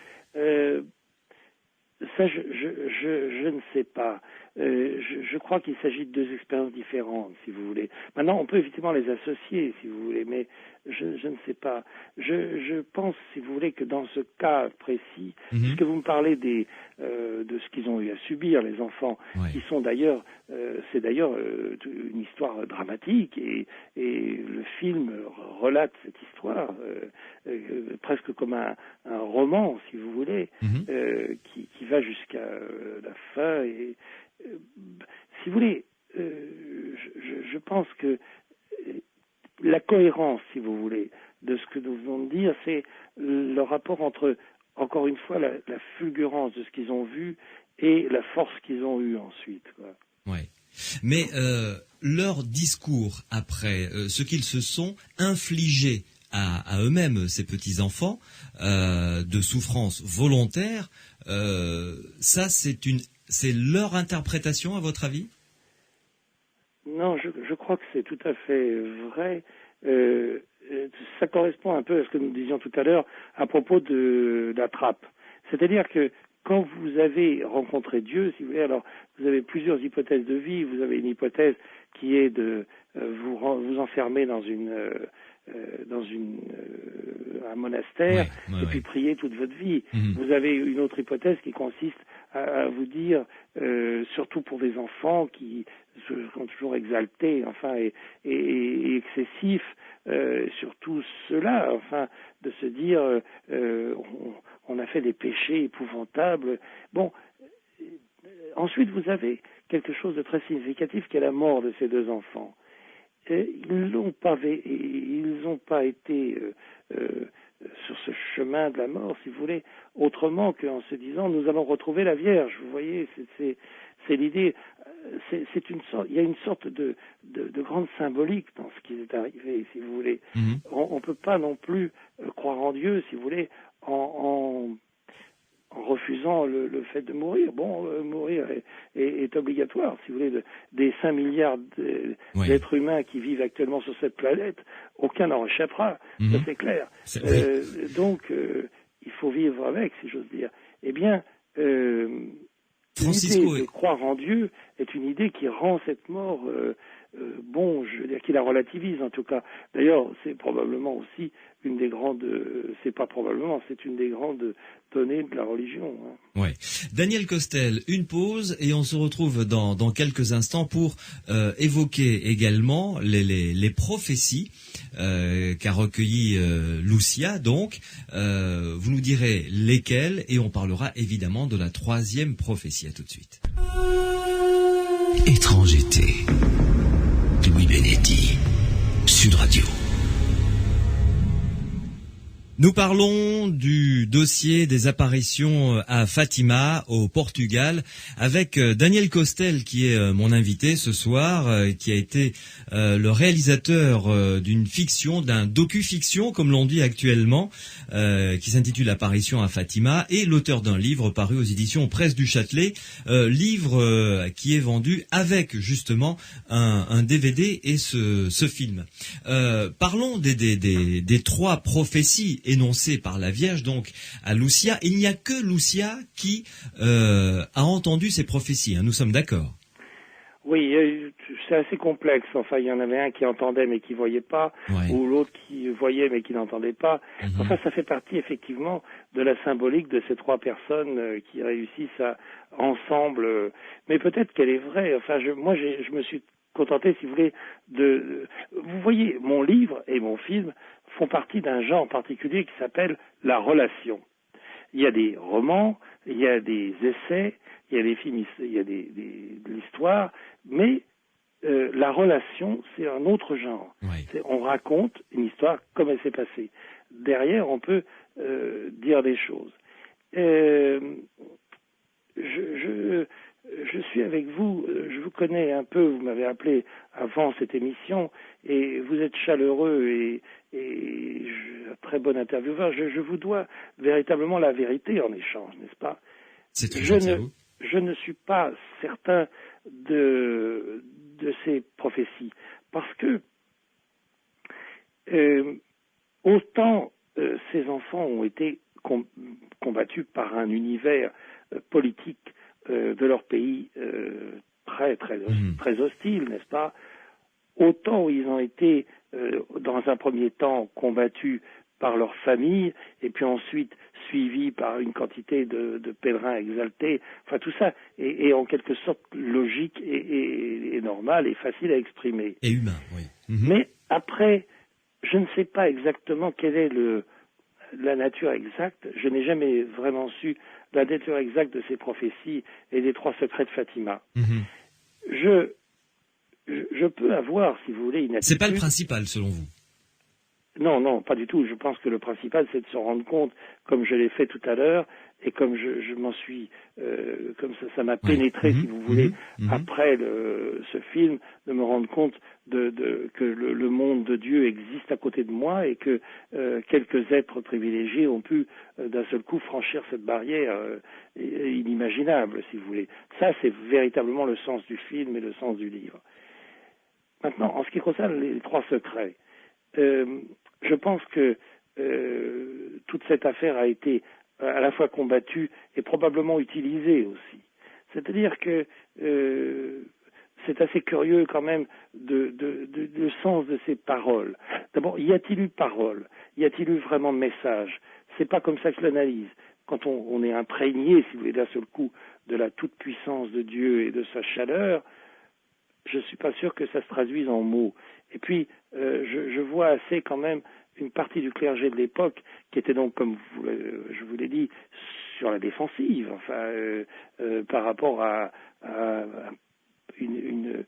Ça, je ne sais pas. Je crois qu'il s'agit de 2 expériences différentes, si vous voulez. Maintenant, on peut effectivement les associer, si vous voulez, mais je ne sais pas. Je pense, si vous voulez, que dans ce cas précis, puisque vous me parlez de ce qu'ils ont eu à subir, les enfants, qui sont d'ailleurs, c'est d'ailleurs une histoire dramatique, et le film relate cette histoire presque comme un roman, si vous voulez, qui va jusqu'à la fin. Et si vous voulez, je pense que la cohérence, si vous voulez, de ce que nous venons de dire, c'est le rapport entre, encore une fois, la fulgurance de ce qu'ils ont vu et la force qu'ils ont eue ensuite, quoi. Ouais. Mais leur discours après, ce qu'ils se sont infligés à eux-mêmes, ces petits-enfants, de souffrances volontaires, ça c'est leur interprétation, à votre avis ? Non, je crois que c'est tout à fait vrai. Ça correspond un peu à ce que nous disions tout à l'heure à propos de la trappe. C'est-à-dire que quand vous avez rencontré Dieu, si vous voulez, alors vous avez plusieurs hypothèses de vie. Vous avez une hypothèse qui est de vous enfermer dans un monastère et puis prier toute votre vie. Vous avez une autre hypothèse qui consiste à vous dire, surtout pour des enfants qui sont toujours exaltés, enfin, et excessifs, surtout ceux-là, enfin, de se dire, on a fait des péchés épouvantables. Bon, ensuite vous avez quelque chose de très significatif qui est la mort de ces 2 enfants. Ils n'ont pas été sur ce chemin de la mort, si vous voulez, autrement qu'en se disant nous allons retrouver la Vierge. Vous voyez, c'est l'idée. Il y a une sorte de grande symbolique dans ce qui est arrivé, si vous voulez. On ne peut pas non plus croire en Dieu, si vous voulez, en refusant le fait de mourir. Bon, mourir est obligatoire, si vous voulez. Des 5 milliards d'êtres humains qui vivent actuellement sur cette planète, aucun n'en échappera, ça c'est clair. Donc, il faut vivre avec, si j'ose dire. Eh bien, l'idée de croire en Dieu est une idée qui rend cette mort, je veux dire, qui la relativise en tout cas. D'ailleurs, c'est probablement aussi une des grandes, c'est une des grandes données de la religion. Hein. Ouais. Daniel Costel, une pause et on se retrouve dans quelques instants pour évoquer également les prophéties qu'a recueillies Lucia. Donc, vous nous direz lesquelles et on parlera évidemment de la 3e prophétie. À tout de suite. Étrange été. Louis Benetti, Sud Radio. Nous parlons du dossier des apparitions à Fatima, au Portugal, avec Daniel Costel, qui est mon invité ce soir, qui a été le réalisateur d'une fiction, d'un docu-fiction, comme l'on dit actuellement, qui s'intitule Apparition à Fatima, et l'auteur d'un livre paru aux éditions Presse du Châtelet, livre qui est vendu avec justement un DVD et ce film. Parlons des trois prophéties énoncées par la Vierge, donc à Lucia. Il n'y a que Lucia qui a entendu ces prophéties, hein, nous sommes d'accord. Oui, c'est assez complexe. Enfin, il y en avait un qui entendait mais qui voyait pas, Ouais. ou l'autre qui voyait mais qui n'entendait pas. Enfin, ça fait partie effectivement de la symbolique de ces trois personnes qui réussissent ensemble. Mais peut-être qu'elle est vraie. Enfin, je me suis contenté, si vous voulez, vous voyez, mon livre et mon film font partie d'un genre particulier qui s'appelle la relation. Il y a des romans, il y a des essais, il y a des films, il y a de l'histoire, mais la relation, c'est un autre genre. Ouais. On raconte une histoire comme elle s'est passée. Derrière, on peut dire des choses. Je suis avec vous, je vous connais un peu, vous m'avez appelé avant cette émission, et vous êtes chaleureux et un très bon intervieweur. Je vous dois véritablement la vérité en échange, n'est-ce pas? C'est très gentil à vous. Je ne suis pas certain de ces prophéties, parce que autant ces enfants ont été combattus par un univers politique de leur pays très hostile, n'est-ce pas? Autant ils ont été dans un premier temps combattus par leur famille et puis ensuite suivis par une quantité de pèlerins exaltés. Enfin, tout ça est en quelque sorte logique et normal et facile à exprimer. Et humain, oui. Mais après, je ne sais pas exactement quelle est la nature exacte. Je n'ai jamais vraiment su la nature exacte de ces prophéties et des trois secrets de Fatima. Je peux avoir, si vous voulez, une attitude... C'est pas le principal, selon vous? Non, pas du tout. Je pense que le principal, c'est de se rendre compte, comme je l'ai fait tout à l'heure, et comme je m'en suis, comme ça m'a pénétré, si vous voulez, après ce film, de me rendre compte que le monde de Dieu existe à côté de moi et que quelques êtres privilégiés ont pu d'un seul coup franchir cette barrière inimaginable, si vous voulez. Ça, c'est véritablement le sens du film et le sens du livre. Maintenant, en ce qui concerne les trois secrets, je pense que toute cette affaire a été à la fois combattue et probablement utilisée aussi. C'est-à-dire que c'est assez curieux quand même le sens de ces paroles. D'abord, y a-t-il eu parole? Y a-t-il eu vraiment message? C'est pas comme ça que je l'analyse. Quand on est imprégné, si vous voulez, d'un seul coup, de la toute-puissance de Dieu et de sa chaleur, je ne suis pas sûr que ça se traduise en mots. Et puis, je vois assez quand même une partie du clergé de l'époque qui était donc, comme je vous l'ai dit, sur la défensive, enfin, par rapport à une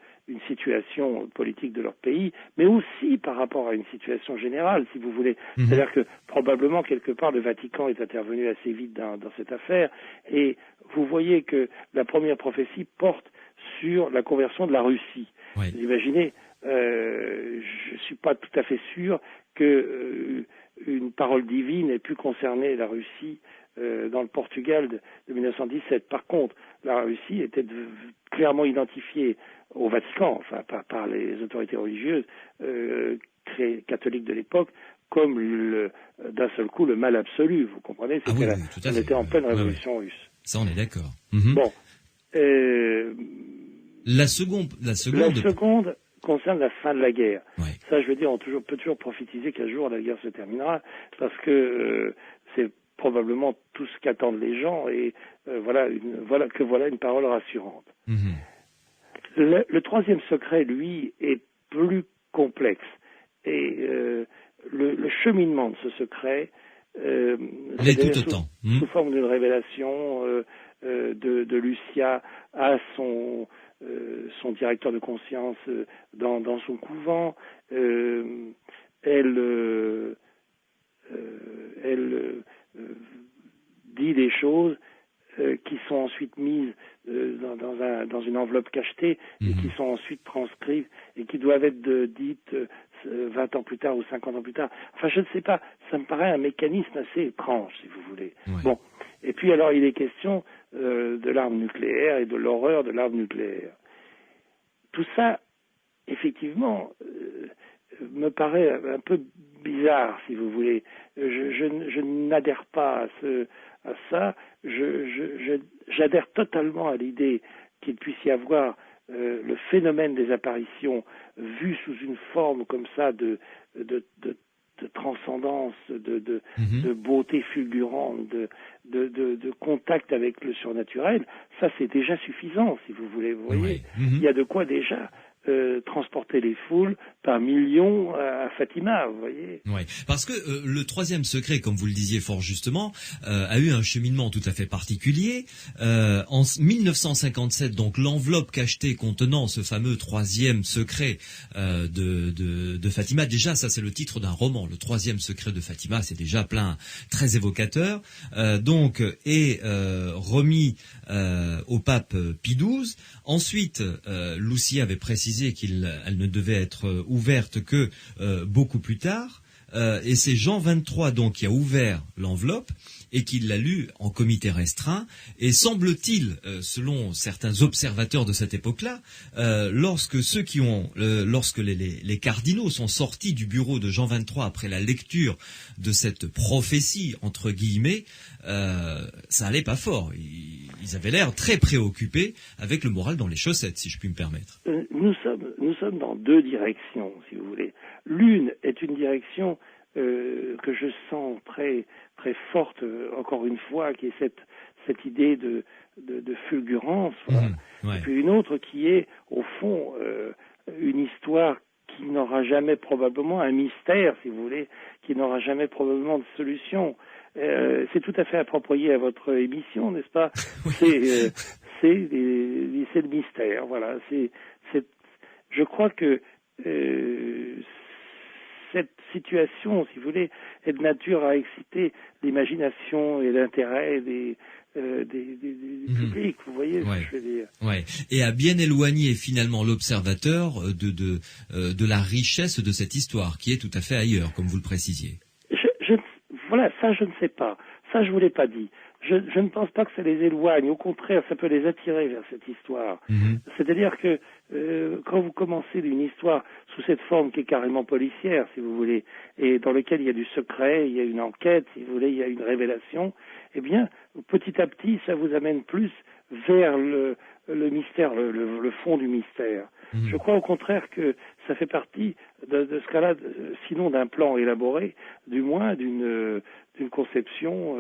situation politique de leur pays, mais aussi par rapport à une situation générale, si vous voulez. C'est-à-dire que probablement, quelque part, le Vatican est intervenu assez vite dans cette affaire, et vous voyez que la première prophétie porte sur la conversion de la Russie. Oui. Vous imaginez, je suis pas tout à fait sûr que une parole divine ait pu concerner la Russie dans le Portugal de 1917. Par contre, la Russie était clairement identifiée au Vatican, enfin par les autorités religieuses catholiques de l'époque, comme d'un seul coup le mal absolu. Vous comprenez? C'est qu'elle était en pleine révolution russe. Ça, on est d'accord. Bon. La seconde concerne la fin de la guerre. Ouais. Ça, je veux dire, on peut toujours prophétiser qu'un jour la guerre se terminera, parce que c'est probablement tout ce qu'attendent les gens, et voilà une parole rassurante. Le troisième secret, lui, est plus complexe, et le cheminement de ce secret l'est tout autant. Sous forme d'une révélation de Lucia à son directeur de conscience dans son couvent. Elle elle dit des choses qui sont ensuite mises dans une enveloppe cachetée et qui sont ensuite transcrites et qui doivent être dites 20 ans plus tard ou 50 ans plus tard. Enfin, je ne sais pas, ça me paraît un mécanisme assez étrange, si vous voulez. Ouais. Bon, et puis alors il est question de l'arme nucléaire et de l'horreur de l'arme nucléaire. Tout ça, effectivement, me paraît un peu bizarre, si vous voulez. Je n'adhère pas à ça. J'adhère totalement à l'idée qu'il puisse y avoir le phénomène des apparitions vu sous une forme comme ça de transcendance, de beauté fulgurante, de contact avec le surnaturel. Ça, c'est déjà suffisant, si vous voulez. Vous voyez, il y a de quoi déjà transporter les foules par millions à Fatima, vous voyez. Oui, parce que le troisième secret, comme vous le disiez fort justement, a eu un cheminement tout à fait particulier. En 1957, donc l'enveloppe cachetée contenant ce fameux troisième secret de Fatima, déjà ça c'est le titre d'un roman, le troisième secret de Fatima, c'est déjà très évocateur, est remis au pape Pie XII. Ensuite, Lucie avait précisé qu'elle ne devait être ouverte que beaucoup plus tard, et c'est Jean XXIII donc qui a ouvert l'enveloppe et qui l'a lu en comité restreint, et semble-t-il, selon certains observateurs de cette époque-là, lorsque les cardinaux sont sortis du bureau de Jean XXIII après la lecture de cette prophétie, entre guillemets, ça allait pas fort. Ils avaient l'air très préoccupés avec le moral dans les chaussettes, si je puis me permettre. Nous sommes dans deux directions, si vous voulez. L'une est une direction que je sens très très forte, encore une fois, qui est cette idée de fulgurance, voilà. Ouais. Et puis une autre qui est, au fond, une histoire qui n'aura jamais probablement un mystère, si vous voulez, qui n'aura jamais probablement de solution. C'est tout à fait approprié à votre émission, n'est-ce pas? Oui. C'est le mystère, voilà. Je crois que cette situation, si vous voulez, est de nature à exciter l'imagination et l'intérêt des publics, vous voyez ce que je veux dire. Ouais. Et à bien éloigner finalement l'observateur de la richesse de cette histoire, qui est tout à fait ailleurs, comme vous le précisiez. Voilà, ça je ne sais pas. Ça je vous l'ai pas dit. Je ne pense pas que ça les éloigne. Au contraire, ça peut les attirer vers cette histoire. C'est-à-dire que quand vous commencez une histoire sous cette forme qui est carrément policière, si vous voulez, et dans laquelle il y a du secret, il y a une enquête, si vous voulez, il y a une révélation, eh bien, petit à petit, ça vous amène plus vers le mystère, le fond du mystère. Je crois au contraire que ça fait partie de ce cas-là, sinon d'un plan élaboré, du moins d'une conception,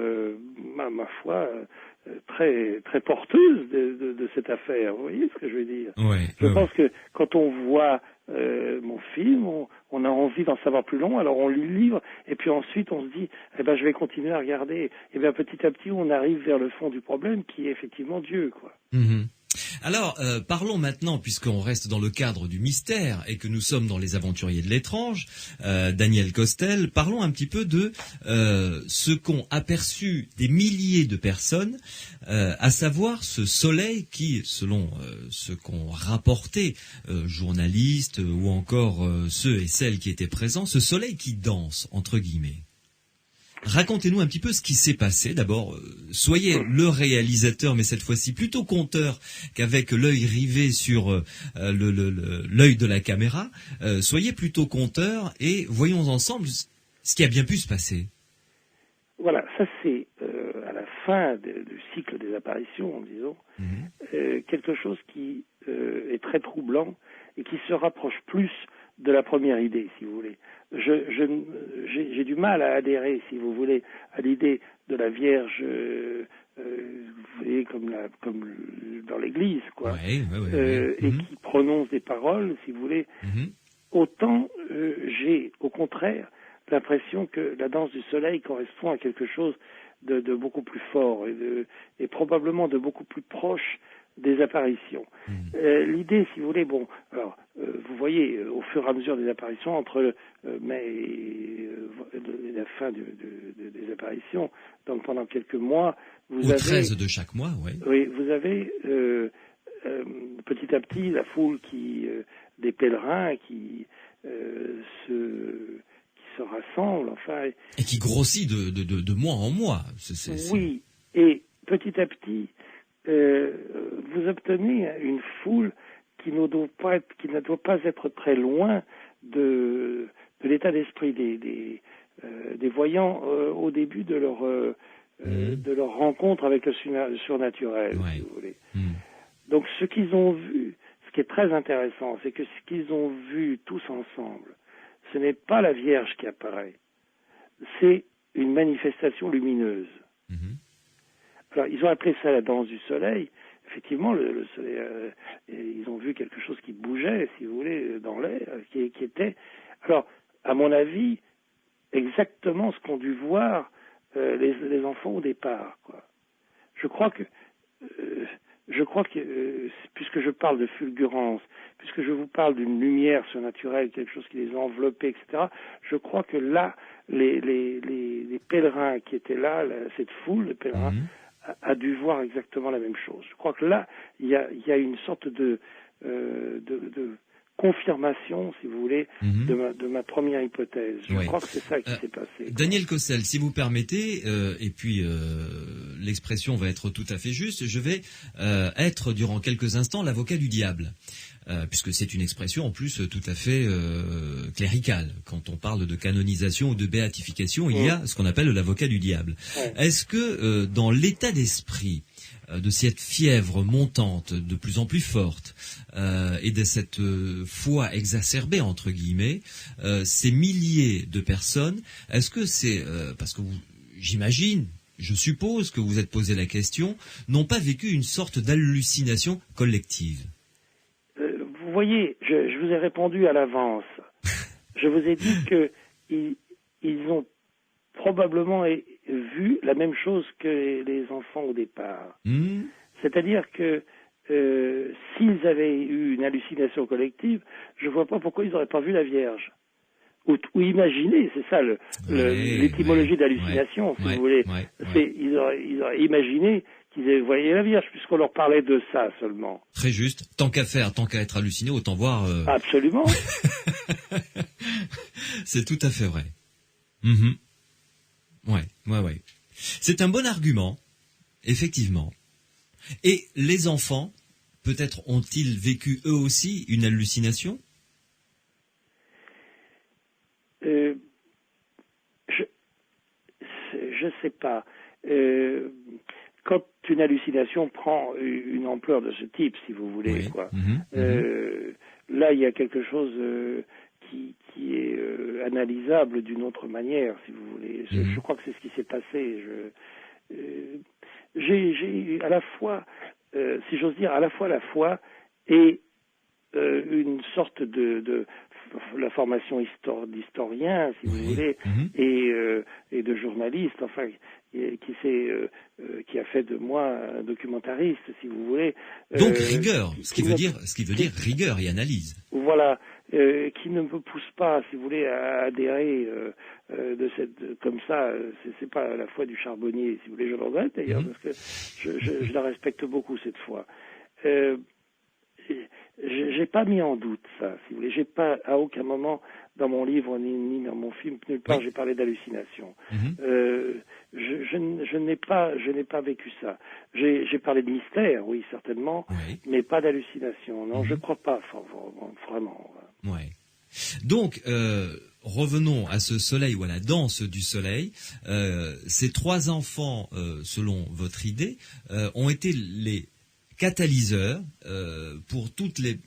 ma foi, très très porteuse de cette affaire. Vous voyez ce que je veux dire? Je pense que quand on voit mon film, on a envie d'en savoir plus long, alors on lit le livre, et puis ensuite on se dit, je vais continuer à regarder. Et bien petit à petit, on arrive vers le fond du problème, qui est effectivement Dieu, quoi. Alors, parlons maintenant, puisqu'on reste dans le cadre du mystère et que nous sommes dans les aventuriers de l'étrange, Daniel Costel, parlons un petit peu de ce qu'ont aperçu des milliers de personnes, à savoir ce soleil qui, selon ce qu'ont rapporté journalistes ou encore ceux et celles qui étaient présents, ce soleil qui danse, entre guillemets. Racontez-nous un petit peu ce qui s'est passé. D'abord, soyez le réalisateur, mais cette fois-ci plutôt conteur qu'avec l'œil rivé sur l'œil de la caméra. Soyez plutôt conteur et voyons ensemble ce qui a bien pu se passer. Voilà, ça c'est à la fin du cycle des apparitions, disons, quelque chose qui est très troublant et qui se rapproche plus de la première idée, si vous voulez. J'ai du mal à adhérer, si vous voulez, à l'idée de la Vierge, vous voyez, comme dans l'Église, quoi, et qui prononce des paroles, si vous voulez. Autant j'ai, au contraire, l'impression que la danse du soleil correspond à quelque chose de beaucoup plus fort et probablement de beaucoup plus proche des apparitions. L'idée, si vous voulez, vous voyez, au fur et à mesure des apparitions, entre mai et la fin des apparitions, donc pendant quelques mois, vous avez... 13 de chaque mois, oui. Oui, vous avez petit à petit la foule des pèlerins qui se rassemblent, enfin... Et qui grossit de mois en mois. Oui, et petit à petit, vous obtenez une foule qui ne doit pas être très loin de l'état d'esprit des voyants au début de leur rencontre avec le surnaturel, si vous voulez. Donc ce qu'ils ont vu, ce qui est très intéressant, c'est que ce qu'ils ont vu tous ensemble, ce n'est pas la Vierge qui apparaît, c'est une manifestation lumineuse. Alors, ils ont appelé ça la danse du soleil. Effectivement, le soleil, ils ont vu quelque chose qui bougeait, si vous voulez, dans l'air, qui était, alors, à mon avis, exactement ce qu'ont dû voir les enfants au départ, quoi. Je crois que, puisque je parle de fulgurance, puisque je vous parle d'une lumière surnaturelle, quelque chose qui les a enveloppés, etc., je crois que là, les pèlerins qui étaient là, cette foule de pèlerins, a dû voir exactement la même chose. Je crois que là, il y a une sorte de confirmation, si vous voulez, de ma première hypothèse. Je crois que c'est ça qui s'est passé. Daniel Cossel, si vous permettez, et puis l'expression va être tout à fait juste, je vais être durant quelques instants l'avocat du diable. Puisque c'est une expression en plus tout à fait cléricale. Quand on parle de canonisation ou de béatification, il y a ce qu'on appelle l'avocat du diable. Est-ce que dans l'état d'esprit de cette fièvre montante de plus en plus forte et de cette foi exacerbée entre guillemets, ces milliers de personnes, est-ce que c'est parce que j'imagine, je suppose que vous êtes posé la question, n'ont pas vécu une sorte d'hallucination collective? Vous voyez, je vous ai répondu à l'avance. Je vous ai dit que ils ont probablement vu la même chose que les enfants au départ. C'est-à-dire que s'ils avaient eu une hallucination collective, je ne vois pas pourquoi ils n'auraient pas vu la Vierge. Ou imaginer, c'est ça l'étymologie d'hallucination, si vous voulez. Ils auraient imaginé qu'ils voyaient la Vierge, puisqu'on leur parlait de ça seulement. Très juste. Tant qu'à faire, tant qu'à être halluciné, autant voir... Absolument. C'est tout à fait vrai. Ouais. C'est un bon argument, effectivement. Et les enfants, peut-être ont-ils vécu eux aussi une hallucination ? Je sais pas. Quand une hallucination prend une ampleur de ce type, si vous voulez, quoi. Là, il y a quelque chose qui est analysable d'une autre manière, si vous voulez. Je crois que c'est ce qui s'est passé. J'ai à la fois, si j'ose dire, à la fois la foi et une sorte de la formation d'historien, si vous voulez, et de journaliste, enfin, qui a fait de moi un documentariste, si vous voulez. Donc rigueur, ce qui veut dire rigueur et analyse. Voilà, qui ne me pousse pas, si vous voulez, à adhérer comme ça. C'est pas la foi du charbonnier, si vous voulez, je le regrette d'ailleurs, parce que je la respecte beaucoup cette foi. J'ai pas mis en doute ça, si vous voulez. J'ai pas, à aucun moment dans mon livre ni dans mon film, nulle part, j'ai parlé d'hallucination. Je n'ai pas vécu ça. J'ai parlé de mystère, oui, certainement, mais pas d'hallucination. Non, je crois pas, vraiment. Ouais. Donc, revenons à ce soleil ou à la danse du soleil. Ces trois enfants, selon votre idée, ont été les catalyseurs pour tous les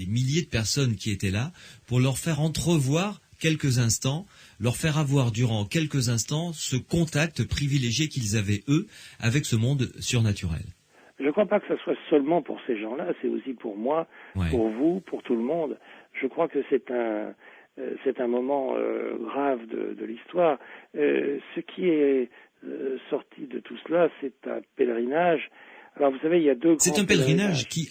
milliers de personnes qui étaient là, pour leur faire entrevoir quelques instants, leur faire avoir durant quelques instants ce contact privilégié qu'ils avaient, eux, avec ce monde surnaturel. Je ne crois pas que ce soit seulement pour ces gens-là, c'est aussi pour moi, pour vous, pour tout le monde. Je crois que c'est un moment grave de l'histoire. Ce qui est sorti de tout cela, c'est un pèlerinage Alors vous savez, il y a deux grands. C'est un pèlerinage qui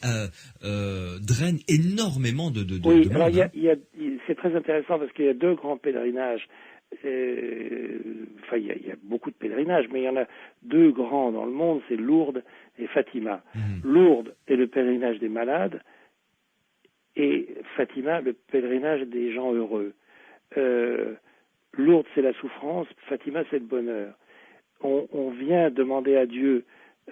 draine énormément de oui, monde. Alors c'est très intéressant parce qu'il y a deux grands pèlerinages. Enfin, il y a beaucoup de pèlerinages, mais il y en a deux grands dans le monde, c'est Lourdes et Fatima. Lourdes est le pèlerinage des malades et Fatima le pèlerinage des gens heureux. Lourdes c'est la souffrance, Fatima c'est le bonheur. On vient demander à Dieu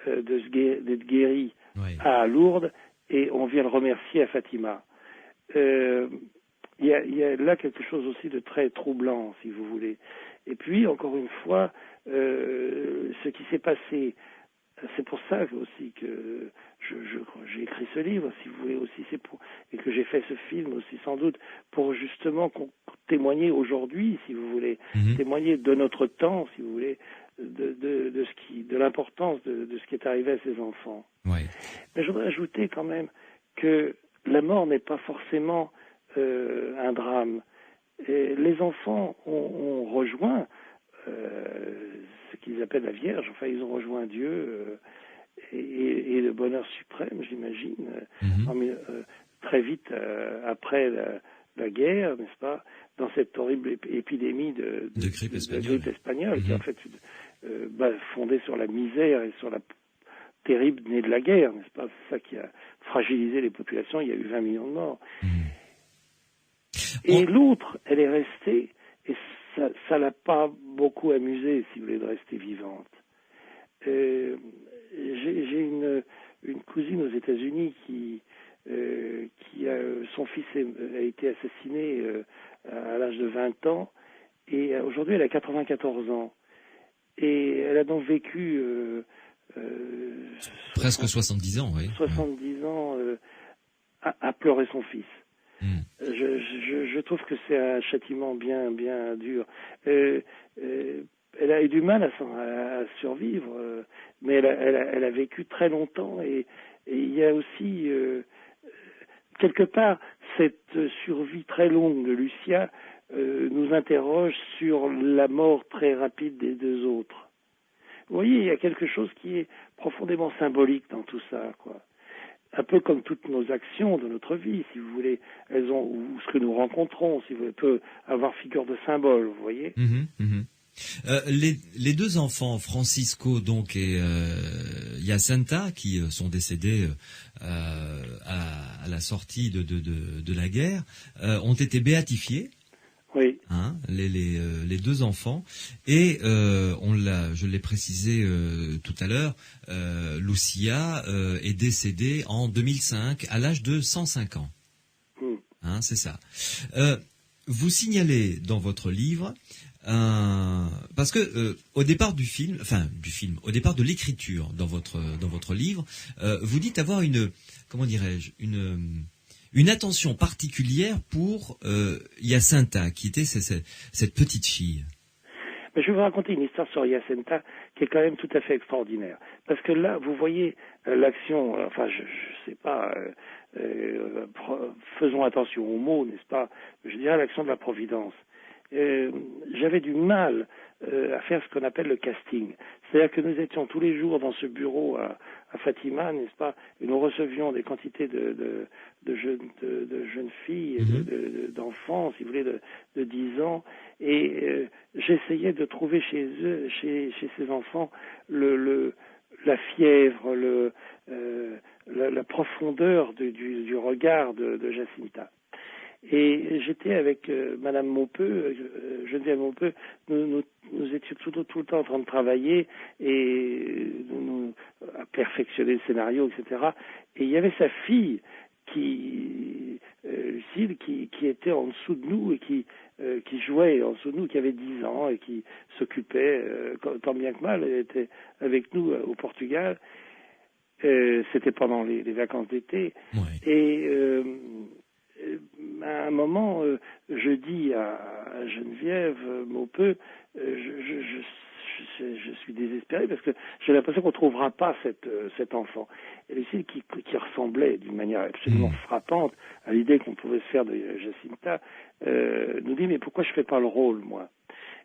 d'être guéri à Lourdes et on vient le remercier à Fatima. Il y a là quelque chose aussi de très troublant, si vous voulez. Et puis, encore une fois, ce qui s'est passé, c'est pour ça aussi que j'ai écrit ce livre, si vous voulez aussi, et que j'ai fait ce film aussi, sans doute, pour justement témoigner aujourd'hui, si vous voulez, témoigner de notre temps, si vous voulez, de l'importance de ce qui est arrivé à ces enfants. Ouais. Mais je voudrais ajouter quand même que la mort n'est pas forcément un drame. Et les enfants ont rejoint ce qu'ils appellent la Vierge. Enfin, ils ont rejoint Dieu et le bonheur suprême, j'imagine, très vite après la guerre, n'est-ce pas, dans cette horrible épidémie de grippe espagnole, qui est en fait fondée sur la misère et sur la terrible née de la guerre, n'est-ce pas? C'est ça qui a fragilisé les populations. Il y a eu 20 millions de morts. Et l'autre, elle est restée, et ça l'a pas beaucoup amusée, si vous voulez, de rester vivante. J'ai une cousine aux États-Unis qui son fils a été assassiné à l'âge de 20 ans, et aujourd'hui elle a 94 ans. Et elle a donc vécu presque 70 ans, oui. 70 ans à pleurer son fils. Je trouve que c'est un châtiment bien dur. Elle a eu du mal à survivre, mais elle a vécu très longtemps, et il y a aussi quelque part cette survie très longue de Lucia nous interroge sur la mort très rapide des deux autres. Vous voyez, il y a quelque chose qui est profondément symbolique dans tout ça, quoi. Un peu comme toutes nos actions de notre vie, si vous voulez, ou ce que nous rencontrons, si vous voulez, peut avoir figure de symbole, vous voyez. Les deux enfants, Francisco donc et Jacinta, qui sont décédés à la sortie de la guerre, ont été béatifiés. Oui. Les deux enfants, et je l'ai précisé tout à l'heure, Lucia est décédée en 2005 à l'âge de 105 ans. C'est ça. Vous signalez dans votre livre parce que au départ au départ de l'écriture dans votre livre, vous dites avoir une attention particulière pour Jacinta, qui était cette petite fille. Mais je vais vous raconter une histoire sur Jacinta qui est quand même tout à fait extraordinaire. Parce que là, vous voyez l'action, enfin, je sais pas, faisons attention aux mots, n'est-ce pas? Je dirais l'action de la Providence. J'avais du mal à faire ce qu'on appelle le casting. C'est-à-dire que nous étions tous les jours dans ce bureau à Fatima, n'est-ce pas, et nous recevions des quantités de jeunes filles, d'enfants, si vous voulez, de 10 ans, et j'essayais de trouver chez ces enfants la fièvre, la profondeur du regard de Jacinta. Et j'étais avec Madame Maupeou, Geneviève Maupeou, nous étions tout le temps en train de travailler et nous perfectionner le scénario, etc. Et il y avait sa fille, Lucille, qui était en dessous de nous et qui jouait en dessous de nous, qui avait 10 ans et qui s'occupait, tant bien que mal, elle était avec nous au Portugal. C'était pendant les vacances d'été. Ouais. Et à un moment, je dis à Geneviève Maupeou, je suis désespéré parce que j'ai l'impression qu'on ne trouvera pas cet enfant. Et Lucille, qui ressemblait d'une manière absolument frappante à l'idée qu'on pouvait se faire de Jacinta, nous dit, mais pourquoi je ne fais pas le rôle, moi?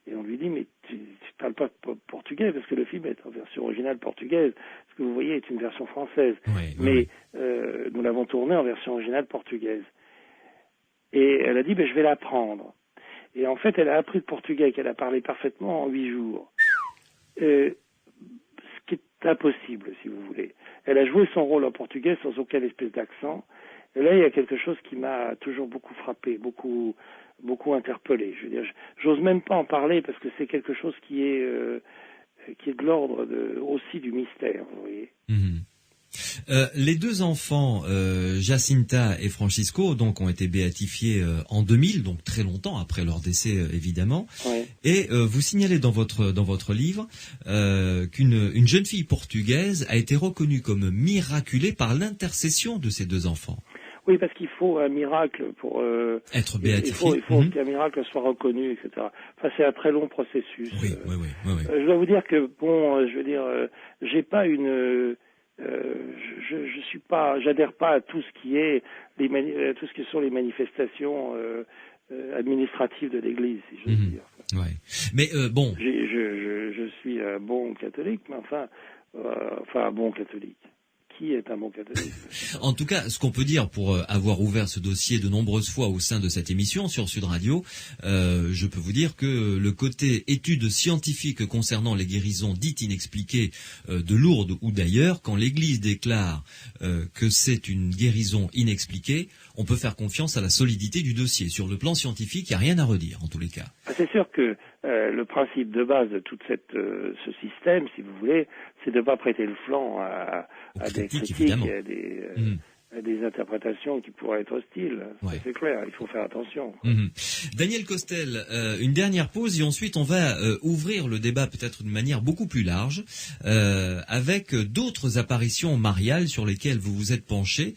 Et on lui dit, mais tu parles pas portugais, parce que le film est en version originale portugaise. Ce que vous voyez est une version française. Mais nous l'avons tourné en version originale portugaise. Et elle a dit, je vais l'apprendre. Et en fait, elle a appris le portugais, qu'elle a parlé parfaitement en 8 jours. Ce qui est impossible, si vous voulez. Elle a joué son rôle en portugais sans aucune espèce d'accent. Et là, il y a quelque chose qui m'a toujours beaucoup frappé, beaucoup interpellé. Je veux dire, j'ose même pas en parler parce que c'est quelque chose qui est de l'ordre aussi du mystère, vous voyez. Les deux enfants, Jacinta et Francisco, donc ont été béatifiés en 2000, donc très longtemps après leur décès évidemment. Ouais. Et vous signalez dans votre livre qu'une jeune fille portugaise a été reconnue comme miraculée par l'intercession de ces deux enfants. Oui, parce qu'il faut un miracle pour être béatifié. Il faut qu'un miracle soit reconnu, etc. Enfin, c'est un très long processus. Oui. Je dois vous dire que j'ai pas une j'adhère pas à tout ce qui est tout ce qui sont les manifestations administratives de l'Église, si je veux dire. Ouais. Mais bon. Je suis un bon catholique, mais enfin un bon catholique. Qui est un bon catholique? En tout cas, ce qu'on peut dire pour avoir ouvert ce dossier de nombreuses fois au sein de cette émission sur Sud Radio, je peux vous dire que le côté études scientifiques concernant les guérisons dites inexpliquées de Lourdes ou d'ailleurs, quand l'Église déclare que c'est une guérison inexpliquée, on peut faire confiance à la solidité du dossier. Sur le plan scientifique, il n'y a rien à redire en tous les cas. C'est sûr que le principe de base de tout ce système, si vous voulez, c'est de ne pas prêter le flanc à des critiques et à des interprétations qui pourraient être hostiles. Ouais. C'est clair, il faut faire attention. Daniel Costel, une dernière pause et ensuite on va ouvrir le débat peut-être d'une manière beaucoup plus large avec d'autres apparitions mariales sur lesquelles vous vous êtes penché,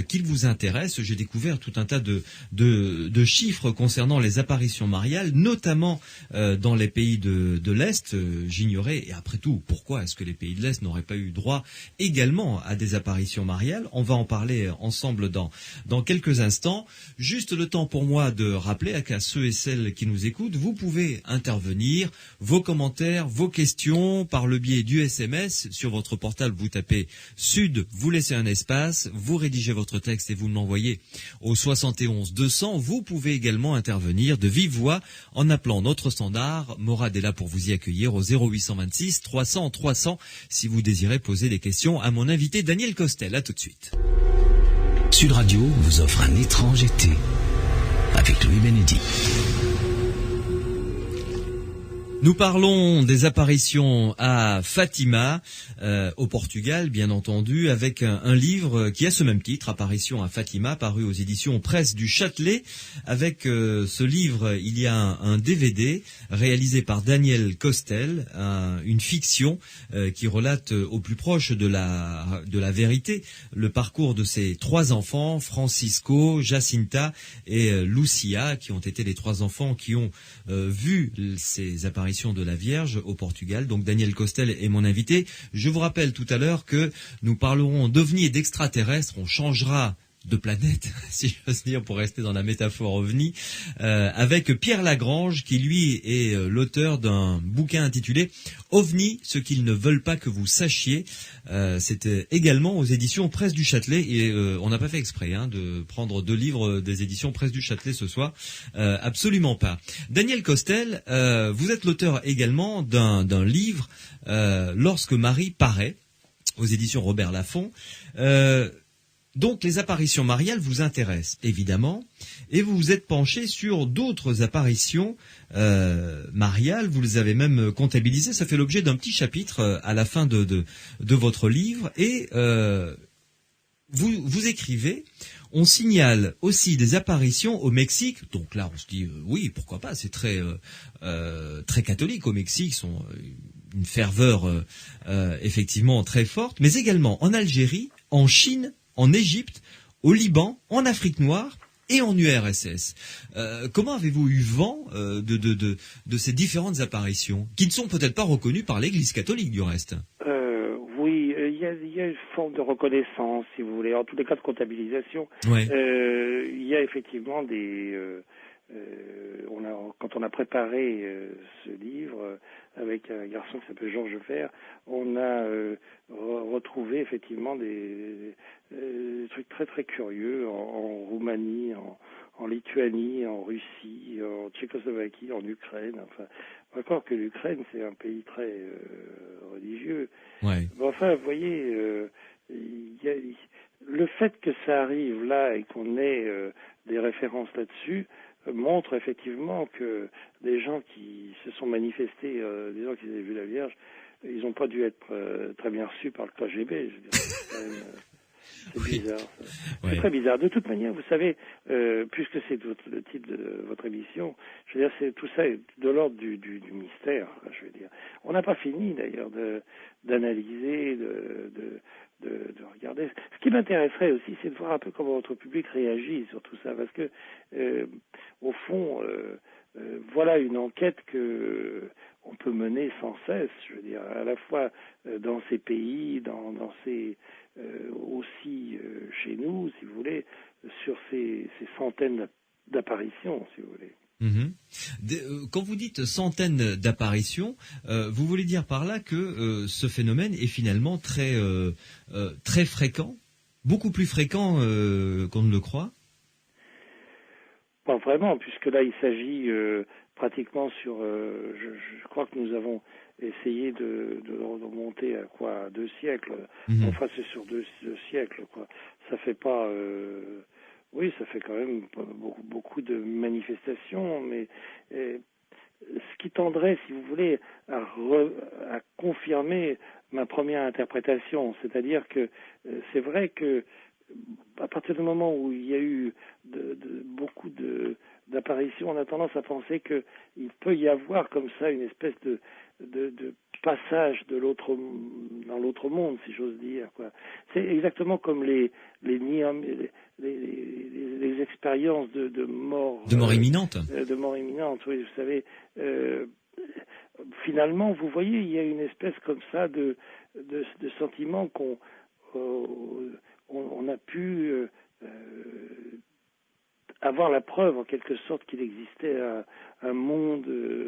qui vous intéressent. J'ai découvert tout un tas de chiffres concernant les apparitions mariales, notamment dans les pays de l'Est. J'ignorais, et après tout, pourquoi est-ce que les pays de l'Est n'auraient pas eu droit également à des apparitions mariales? On va en parler ensemble dans quelques instants. Juste le temps pour moi de rappeler à ceux et celles qui nous écoutent, vous pouvez intervenir, vos commentaires, vos questions par le biais du SMS. Sur votre portable, vous tapez Sud, vous laissez un espace, vous rédigez votre texte et vous l'envoyez au 71 200. Vous pouvez également intervenir de vive voix en appelant notre standard. Morad est là pour vous y accueillir au 0826 300 300 si vous désirez poser des questions à mon invité Daniel Costel. À tout de suite. Sud Radio vous offre un étrange été avec Louis Bénédit. Nous parlons des apparitions à Fatima, au Portugal, bien entendu, avec un livre qui a ce même titre, Apparition à Fatima, paru aux éditions Presse du Châtelet. Avec ce livre, il y a un DVD réalisé par Daniel Costel, une fiction qui relate au plus proche de la vérité le parcours de ces trois enfants, Francisco, Jacinta et Lucia, qui ont été les trois enfants qui ont vu ces apparitions de la Vierge au Portugal. Donc Daniel Costel est mon invité. Je vous rappelle tout à l'heure que nous parlerons d'ovnis et d'extraterrestres. On changera de planète, si j'ose dire, pour rester dans la métaphore ovni, avec Pierre Lagrange, qui lui est l'auteur d'un bouquin intitulé OVNI, ce qu'ils ne veulent pas que vous sachiez. C'était également aux éditions Presse du Châtelet, et on n'a pas fait exprès de prendre deux livres des éditions Presse du Châtelet ce soir, absolument pas. Daniel Costel, vous êtes l'auteur également d'un livre, Lorsque Marie paraît, aux éditions Robert Laffont. Donc les apparitions mariales vous intéressent évidemment, et vous vous êtes penché sur d'autres apparitions mariales. Vous les avez même comptabilisées. Ça fait l'objet d'un petit chapitre à la fin de votre livre, et vous écrivez. On signale aussi des apparitions au Mexique. Donc là, on se dit oui, pourquoi pas. C'est très catholique au Mexique. Sont une ferveur effectivement très forte, mais également en Algérie, en Chine, en Égypte, au Liban, en Afrique noire et en URSS. Comment avez-vous eu vent de ces différentes apparitions, qui ne sont peut-être pas reconnues par l'Église catholique du reste? Oui, il y a une forme de reconnaissance, si vous voulez, en tous les cas de comptabilisation. Ouais. Il y a effectivement quand on a préparé ce livre avec un garçon qui s'appelle Georges Vert, on a retrouvé effectivement des trucs très très curieux en Roumanie, en Lituanie, en Russie, en Tchécoslovaquie, en Ukraine. Enfin, encore que l'Ukraine, c'est un pays très religieux. Ouais. Mais enfin, vous voyez, le fait que ça arrive là et qu'on ait des références là-dessus montre effectivement que des gens qui se sont manifestés, des gens qui avaient vu la Vierge, ils n'ont pas dû être très bien reçus par le KGB. Je veux dire, c'est quand même, c'est bizarre. Ça. Ouais. C'est très bizarre. De toute manière, vous savez, puisque c'est le titre de votre émission, je veux dire, tout ça est de l'ordre du mystère. Je veux dire, on n'a pas fini d'ailleurs d'analyser, de regarder. Ce qui m'intéresserait aussi, c'est de voir un peu comment votre public réagit sur tout ça, parce que au fond, voilà une enquête que on peut mener sans cesse. Je veux dire, à la fois dans ces pays, dans ces aussi chez nous, si vous voulez, sur ces centaines d'apparitions, si vous voulez. Quand vous dites centaines d'apparitions, vous voulez dire par là que ce phénomène est finalement très fréquent, beaucoup plus fréquent qu'on ne le croit? Pas vraiment, puisque là il s'agit pratiquement sur. Je crois que nous avons essayé de remonter à quoi, 2 siècles. Enfin, c'est sur deux siècles, quoi. Ça fait pas. Oui, ça fait quand même beaucoup de manifestations, mais ce qui tendrait, si vous voulez, à confirmer ma première interprétation, c'est-à-dire que c'est vrai que à partir du moment où il y a eu beaucoup d'apparitions, on a tendance à penser qu'il peut y avoir comme ça une espèce de passage dans l'autre monde, si j'ose dire, quoi. C'est exactement comme les expériences de mort. De mort imminente. De mort imminente, oui, vous savez. Finalement, vous voyez, il y a une espèce comme ça de sentiment on a pu avoir la preuve, en quelque sorte, qu'il existait un monde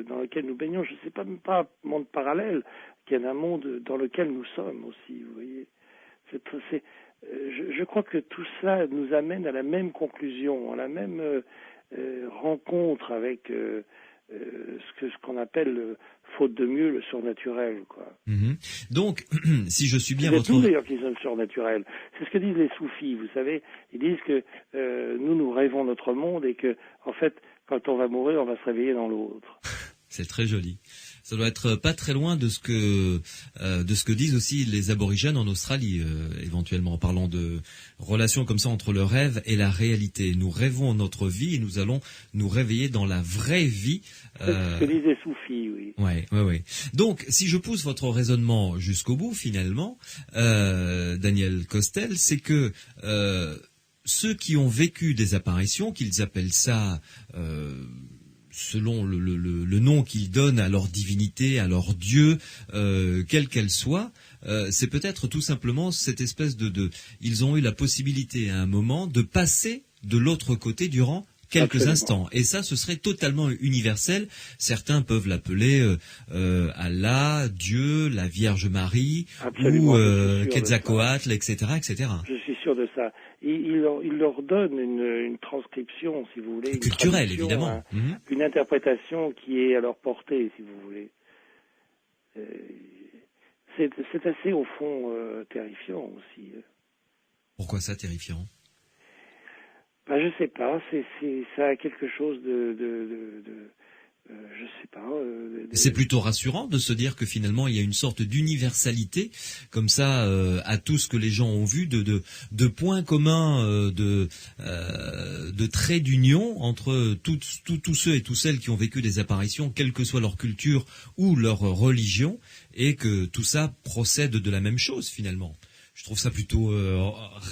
dans lequel nous baignons. Je ne sais pas, même pas un monde parallèle, qu'il y a un monde dans lequel nous sommes aussi, vous voyez. Je crois que tout ça nous amène à la même conclusion, à la même rencontre avec ce qu'on appelle, faute de mieux, le surnaturel, quoi. Donc, si je suis bien votre... C'est nous d'ailleurs qui sommes surnaturels. C'est ce que disent les soufis, vous savez. Ils disent que nous rêvons notre monde et que, en fait, quand on va mourir, on va se réveiller dans l'autre. C'est très joli. Ça doit être pas très loin de ce que disent aussi les aborigènes en Australie, éventuellement, en parlant de relations comme ça entre le rêve et la réalité. Nous rêvons notre vie et nous allons nous réveiller dans la vraie vie. C'est ce que disent les soufis, oui. Ouais. Donc, si je pousse votre raisonnement jusqu'au bout, finalement, Daniel Costel, c'est que ceux qui ont vécu des apparitions, qu'ils appellent ça... selon le nom qu'ils donnent à leur divinité, à leur dieu, quelle qu'elle soit, c'est peut-être tout simplement cette espèce ils ont eu la possibilité à un moment de passer de l'autre côté durant quelques instants. Et ça, ce serait totalement universel. Certains peuvent l'appeler Allah, Dieu, la Vierge Marie, ou Quetzalcoatl, etc., etc. Je suis sûr de ça. Il leur donne une transcription, si vous voulez. Culturelle, évidemment. Une interprétation qui est à leur portée, si vous voulez. C'est assez, au fond, terrifiant aussi. Pourquoi ça, terrifiant ? Je sais pas, ça a quelque chose je sais pas. C'est plutôt rassurant de se dire que finalement il y a une sorte d'universalité comme ça à tout ce que les gens ont vu, de points communs, de traits d'union entre tous ceux et toutes celles qui ont vécu des apparitions, quelle que soit leur culture ou leur religion, et que tout ça procède de la même chose finalement. Je trouve ça plutôt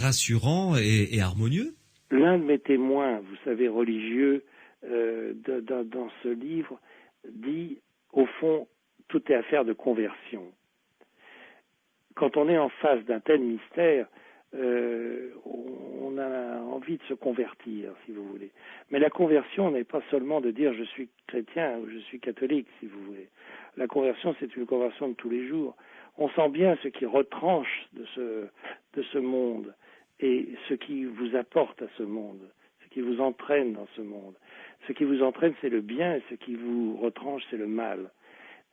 rassurant et harmonieux. L'un de mes témoins, vous savez, religieux, dans ce livre, dit, au fond, tout est affaire de conversion. Quand on est en face d'un tel mystère, on on a envie de se convertir, si vous voulez. Mais la conversion n'est pas seulement de dire je suis chrétien ou je suis catholique, si vous voulez. La conversion, c'est une conversion de tous les jours. On sent bien ce qui retranche de ce monde et ce qui vous apporte à ce monde, ce qui vous entraîne dans ce monde. Ce qui vous entraîne, c'est le bien, et ce qui vous retranche, c'est le mal.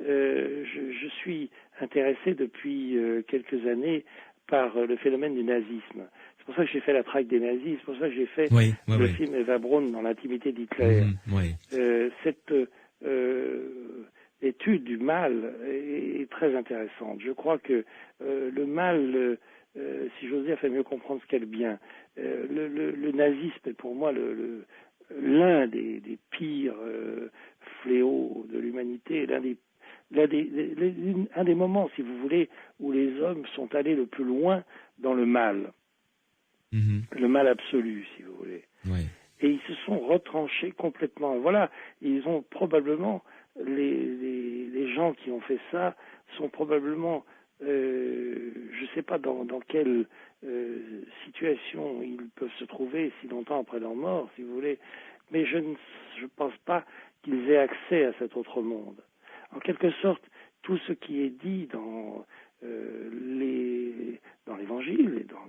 Je suis intéressé depuis quelques années par le phénomène du nazisme. C'est pour ça que j'ai fait La traque des nazis, c'est pour ça que j'ai fait le film Eva Braun dans l'intimité d'Hitler. Cette étude du mal est très intéressante. Je crois que le mal, si j'ose dire, fait mieux comprendre ce qu'est le bien. Le nazisme est pour moi l'un des pires fléaux de l'humanité, un des moments, si vous voulez, où les hommes sont allés le plus loin dans le mal. Le mal absolu, si vous voulez. Et ils se sont retranchés complètement. Et voilà, ils ont probablement, les gens qui ont fait ça sont probablement, je ne sais pas dans quelle situation ils peuvent se trouver si longtemps après leur mort, si vous voulez, mais je ne pense pas qu'ils aient accès à cet autre monde. En quelque sorte, tout ce qui est dit dans l'Évangile et dans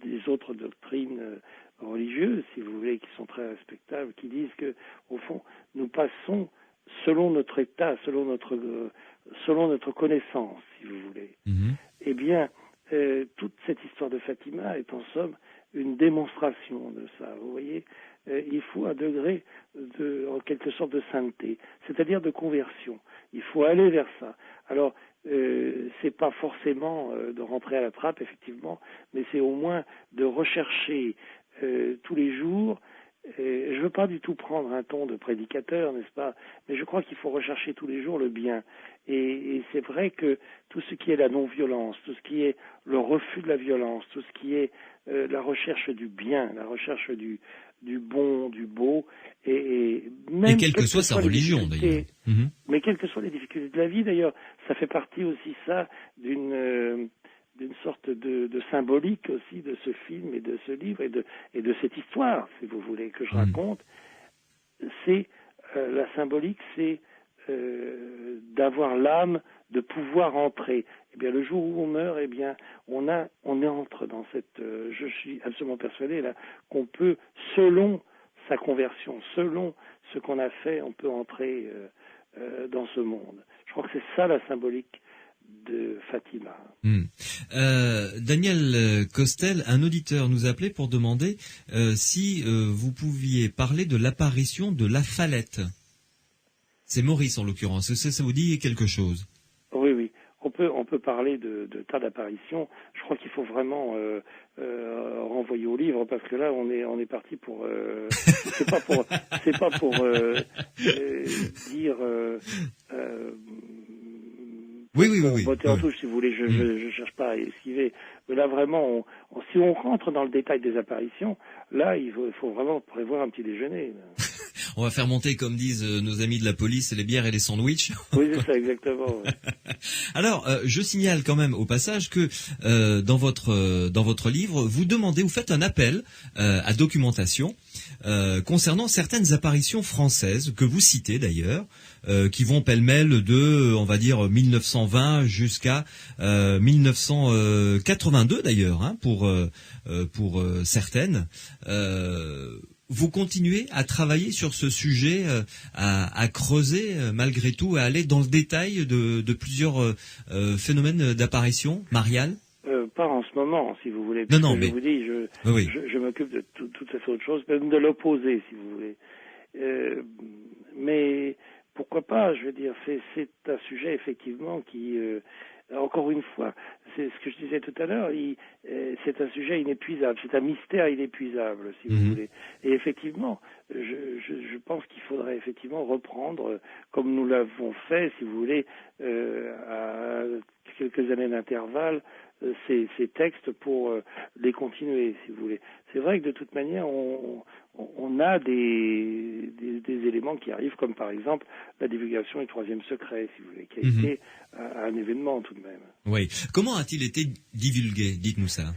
les autres doctrines religieuses, si vous voulez, qui sont très respectables, qui disent que, au fond, nous passons selon notre état, selon notre connaissance, si vous voulez. Eh bien, toute cette histoire de Fatima est en somme une démonstration de ça. Vous voyez, il faut un degré en quelque sorte de sainteté, c'est-à-dire de conversion. Il faut aller vers ça. Alors, c'est pas forcément de rentrer à la trappe, effectivement, mais c'est au moins de rechercher tous les jours. Je veux pas du tout prendre un ton de prédicateur, n'est-ce pas? Mais je crois qu'il faut rechercher tous les jours le bien. Et c'est vrai que tout ce qui est la non-violence, tout ce qui est le refus de la violence, tout ce qui est la recherche du bien, la recherche du bon, du beau, et même quelle que soit sa religion, d'ailleurs. Mais quelles que soient les difficultés de la vie, d'ailleurs, ça fait partie aussi ça d'une sorte de symbolique aussi de ce film et de ce livre et de cette histoire, si vous voulez, que je raconte. C'est la symbolique, c'est d'avoir l'âme, de pouvoir entrer. Eh bien, le jour où on meurt, eh bien, on entre dans cette. Je suis absolument persuadé là qu'on peut, selon sa conversion, selon ce qu'on a fait, on peut entrer dans ce monde. Je crois que c'est ça la symbolique de Fatima. Daniel Costel, un auditeur nous appelait pour demander si vous pouviez parler de l'apparition de La Fallette. C'est Maurice en l'occurrence. Est-ce que ça vous dit quelque chose? Oui. On peut parler de tas d'apparitions. Je crois qu'il faut vraiment renvoyer au livre parce que là on est parti pour c'est pas pour dire oui. Botter en touche, si vous voulez. Je cherche pas à esquiver. Mais là vraiment, si on rentre dans le détail des apparitions, là il faut vraiment prévoir un petit déjeuner. On va faire monter, comme disent nos amis de la police, les bières et les sandwichs. Oui, c'est ça, exactement. Ouais. Alors, je signale quand même au passage que dans votre livre, vous faites un appel à documentation concernant certaines apparitions françaises que vous citez d'ailleurs, qui vont pêle-mêle de, on va dire, 1920 jusqu'à 1982 d'ailleurs, hein, pour certaines. Vous continuez à travailler sur ce sujet, à creuser malgré tout, à aller dans le détail de plusieurs phénomènes d'apparition mariale? Pas en ce moment, si vous voulez. Non, mais je vous dis, je m'occupe de tout à fait autre chose, même de l'opposé, si vous voulez. Mais pourquoi pas? Je veux dire, c'est un sujet effectivement qui, encore une fois, c'est ce que je disais tout à l'heure. C'est un sujet inépuisable, c'est un mystère inépuisable, si vous voulez. Et effectivement, je pense qu'il faudrait effectivement reprendre, comme nous l'avons fait, si vous voulez, à quelques années d'intervalle, ces textes pour les continuer, si vous voulez. C'est vrai que de toute manière, on a des éléments qui arrivent, comme par exemple la divulgation du troisième secret, si vous voulez, qui a été un événement tout de même. Oui. Comment a-t-il été divulgué? Dites-nous ça.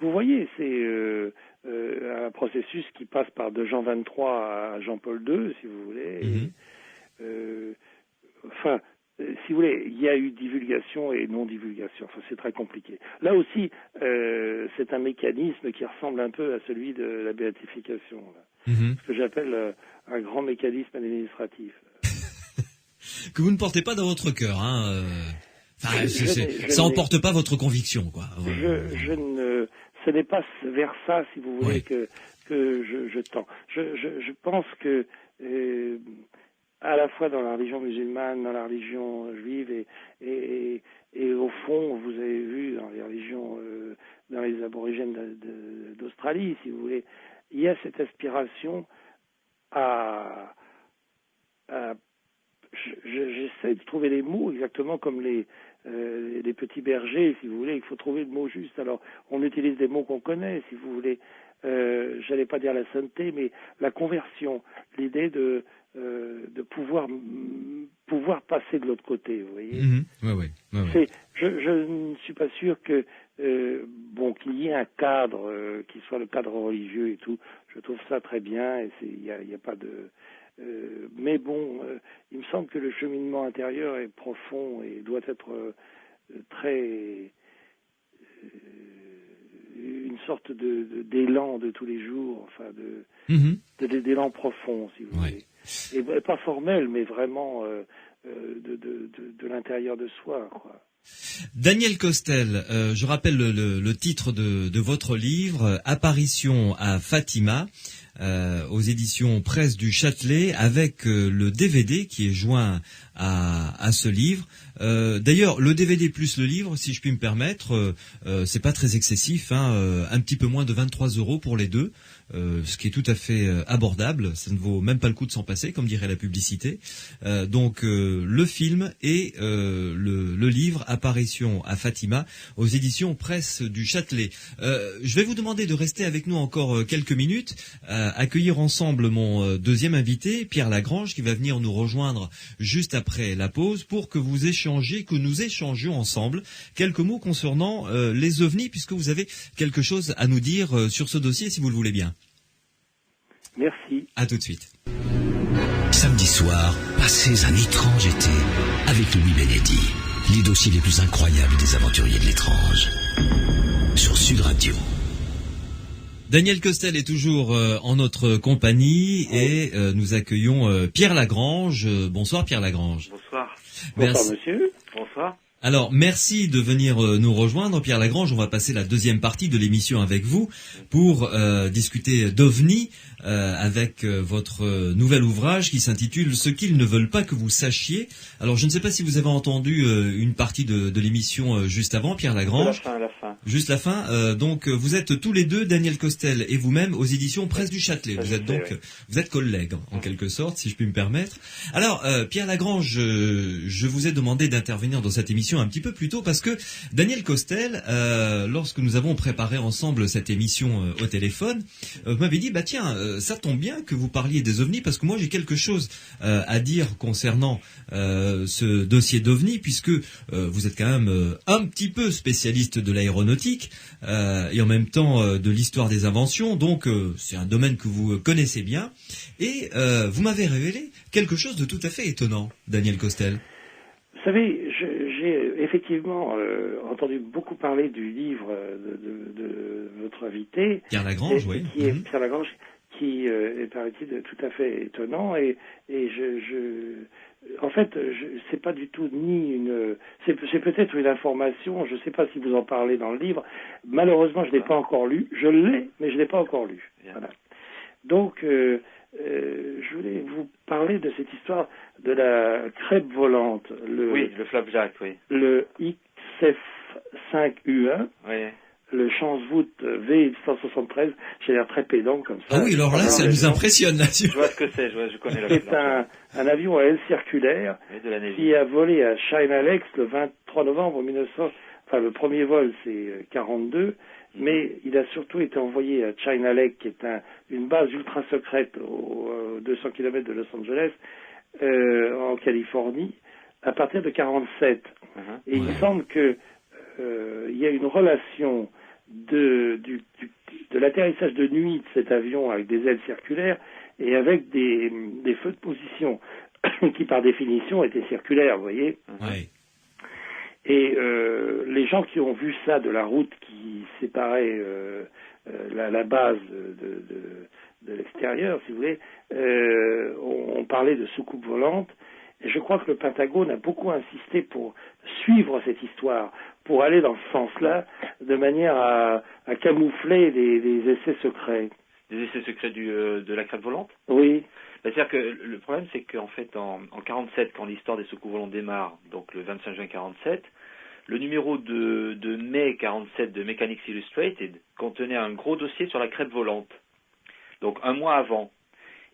vous voyez, c'est un processus qui passe par de Jean XXIII à Jean-Paul II, si vous voulez. Si vous voulez, il y a eu divulgation et non-divulgation. Enfin, c'est très compliqué. Là aussi, c'est un mécanisme qui ressemble un peu à celui de la béatification. Là. Ce que j'appelle un grand mécanisme administratif. Que vous ne portez pas dans votre cœur, hein. Ça n'emporte pas votre conviction, quoi. Ce n'est pas vers ça, si vous voulez, que je tends. Je pense que à la fois dans la religion musulmane, dans la religion juive et au fond, vous avez vu dans les religions, dans les aborigènes d'Australie, si vous voulez, il y a cette aspiration à j'essaie de trouver les mots exactement comme les petits bergers, si vous voulez. Il faut trouver le mot juste. Alors, on utilise des mots qu'on connaît, si vous voulez. J'allais pas dire la sainteté, mais la conversion, l'idée de pouvoir passer de l'autre côté, vous voyez. Ouais. Je ne suis pas sûr que qu'il y ait un cadre qui soit le cadre religieux et tout. Je trouve ça très bien et il y a pas de mais bon, il me semble que le cheminement intérieur est profond et doit être très une sorte d'élan de tous les jours, enfin d'élan profond, si vous voulez, et pas formel, mais vraiment de l'intérieur de soi, quoi. Daniel Costel, je rappelle le titre de votre livre, Apparition à Fatima, aux éditions Presse du Châtelet, avec le DVD qui est joint à ce livre. D'ailleurs, le DVD plus le livre, si je puis me permettre, c'est pas très excessif, hein, un petit peu moins de 23 € pour les deux. Ce qui est tout à fait abordable, ça ne vaut même pas le coup de s'en passer, comme dirait la publicité. Donc le film et le livre Apparition à Fatima aux éditions Presse du Châtelet. Je vais vous demander de rester avec nous encore quelques minutes, accueillir ensemble mon deuxième invité, Pierre Lagrange, qui va venir nous rejoindre juste après la pause pour que nous échangions ensemble quelques mots concernant les ovnis, puisque vous avez quelque chose à nous dire sur ce dossier, si vous le voulez bien. Merci. À tout de suite. Samedi soir, passez un étrange été avec Louis Bénédy. Les dossiers les plus incroyables des aventuriers de l'étrange. Sur Sud Radio. Daniel Costel est toujours en notre compagnie et nous accueillons Pierre Lagrange. Bonsoir Pierre Lagrange. Bonsoir. Bonsoir monsieur. Bonsoir. Alors, merci de venir nous rejoindre, Pierre Lagrange. On va passer la deuxième partie de l'émission avec vous pour discuter d'OVNI avec votre nouvel ouvrage qui s'intitule « Ce qu'ils ne veulent pas que vous sachiez ». Alors, je ne sais pas si vous avez entendu une partie de l'émission juste avant, Pierre Lagrange. La fin. Juste la fin. Donc, vous êtes tous les deux, Daniel Costel et vous-même, aux éditions Presse du Châtelet. Vous êtes collègues, en quelque sorte, si je puis me permettre. Alors, Pierre Lagrange, je vous ai demandé d'intervenir dans cette émission un petit peu plus tôt parce que Daniel Costel, lorsque nous avons préparé ensemble cette émission au téléphone, vous m'avez dit, ça tombe bien que vous parliez des ovnis parce que moi j'ai quelque chose à dire concernant ce dossier d'ovnis puisque vous êtes quand même un petit peu spécialiste de l'aéronautique et en même temps de l'histoire des inventions, donc c'est un domaine que vous connaissez bien et vous m'avez révélé quelque chose de tout à fait étonnant, Daniel Costel. Vous savez, j'ai effectivement entendu beaucoup parler du livre de votre invité, Pierre Lagrange, Pierre Lagrange, qui est paraît-il tout à fait étonnant et en fait, c'est pas du tout c'est peut-être une information, je ne sais pas si vous en parlez dans le livre. Malheureusement, je l'ai pas encore lu. Je l'ai, mais je l'ai pas encore lu. Voilà. Donc, je voulais vous parler de cette histoire de la crêpe volante. Le flapjack, oui. Le XF5U1. Oui. Le Chancebout V173, j'ai l'air très pédant comme ça. Ah oui, alors là, ça nous impressionne là-dessus. Je vois ce que c'est, je connais la C'est un avion à aile circulaire qui a volé à China Lakes le 23 novembre 1900. Enfin, le premier vol, c'est 42, mais il a surtout été envoyé à China Lake, qui est une base ultra secrète aux 200 km de Los Angeles, en Californie, à partir de 47. Et il me semble que il y a une relation de l'atterrissage de nuit de cet avion avec des ailes circulaires et avec des feux de position qui par définition étaient circulaires, vous voyez. Ouais. Et les gens qui ont vu ça de la route qui séparait la base de l'extérieur, si vous voulez, on parlait de soucoupe volante. Et je crois que le Pentagone a beaucoup insisté pour suivre cette histoire, pour aller dans ce sens-là, de manière à camoufler des essais secrets. Des essais secrets de la crête volante? Oui. C'est-à-dire que le problème, c'est qu'en fait, en 47, quand l'histoire des soucoupes volantes démarre, donc le 25 juin 47, le numéro de mai 47 de Mechanics Illustrated contenait un gros dossier sur la crête volante. Donc un mois avant.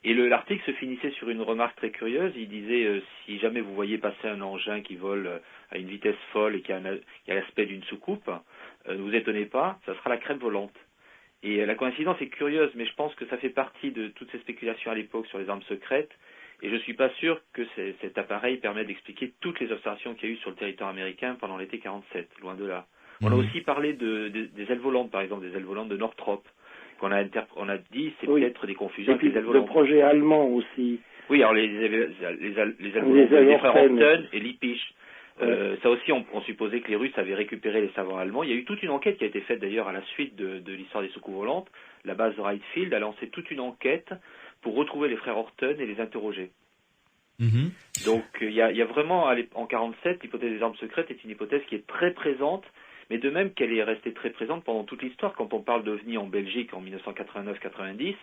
Et l'article se finissait sur une remarque très curieuse. Il disait si jamais vous voyez passer un engin qui vole à une vitesse folle et qui a l'aspect d'une soucoupe, ne vous étonnez pas, ça sera la crête volante. Et la coïncidence est curieuse, mais je pense que ça fait partie de toutes ces spéculations à l'époque sur les armes secrètes. Et je ne suis pas sûr que cet appareil permette d'expliquer toutes les observations qu'il y a eu sur le territoire américain pendant l'été 47, loin de là. On a aussi parlé des ailes volantes, par exemple, des ailes volantes de Northrop. On a dit c'est peut-être des confusions avec les ailes volantes. Le projet allemand aussi. Oui, alors les ailes volantes des frères Horten et Lippisch. Ça aussi, on supposait que les Russes avaient récupéré les savants allemands. Il y a eu toute une enquête qui a été faite d'ailleurs à la suite de l'histoire des soucoupes volantes. La base de Wright Field a lancé toute une enquête pour retrouver les frères Horten et les interroger. Mm-hmm. Donc il y a vraiment, en 47, l'hypothèse des armes secrètes est une hypothèse qui est très présente, mais de même qu'elle est restée très présente pendant toute l'histoire. Quand on parle d'OVNI en Belgique en 1989-90,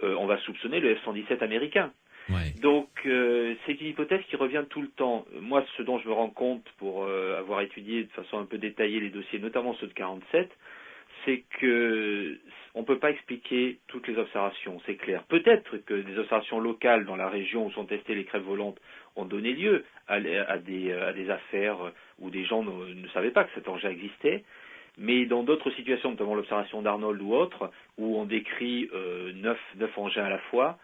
on va soupçonner le F-117 américain. Ouais. Donc c'est une hypothèse qui revient tout le temps. Moi, ce dont je me rends compte pour avoir étudié de façon un peu détaillée les dossiers, notamment ceux de 47, c'est que on peut pas expliquer toutes les observations, c'est clair. Peut-être que des observations locales dans la région où sont testées les crêtes volantes ont donné lieu à des affaires où des gens ne savaient pas que cet engin existait. Mais dans d'autres situations, notamment l'observation d'Arnold ou autres, où on décrit 9 engins à la fois,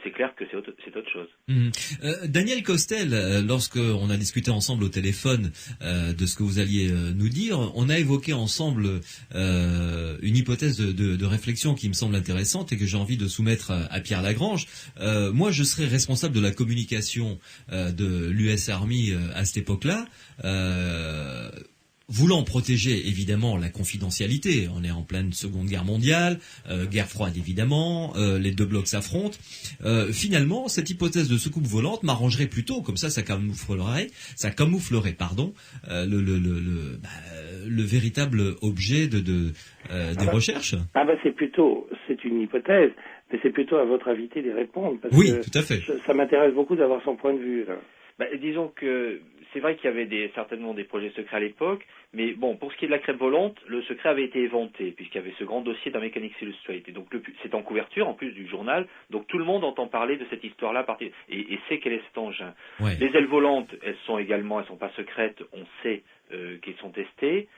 c'est clair que c'est autre chose. Daniel Costel, lorsque on a discuté ensemble au téléphone de ce que vous alliez nous dire, on a évoqué ensemble une hypothèse de réflexion qui me semble intéressante et que j'ai envie de soumettre à Pierre Lagrange. Moi, je serais responsable de la communication de l'US Army à cette époque-là. Voulant protéger évidemment la confidentialité, on est en pleine Seconde Guerre mondiale, guerre froide évidemment, les deux blocs s'affrontent. Finalement, cette hypothèse de soucoupe volante m'arrangerait plutôt, comme ça camouflerait, le véritable objet des recherches. C'est une hypothèse, mais c'est plutôt à votre invité d'y répondre. Parce oui, que tout à fait. Ça m'intéresse beaucoup d'avoir son point de vue là. Disons que c'est vrai qu'il y avait certainement des projets secrets à l'époque, mais bon, pour ce qui est de la crête volante, le secret avait été éventé, puisqu'il y avait ce grand dossier dans Mechanics Illustrated. Donc c'est en couverture, en plus du journal, donc tout le monde entend parler de cette histoire-là et sait quel est cet engin. Ouais. Les ailes volantes, elles sont pas secrètes, on sait qu'elles sont testées,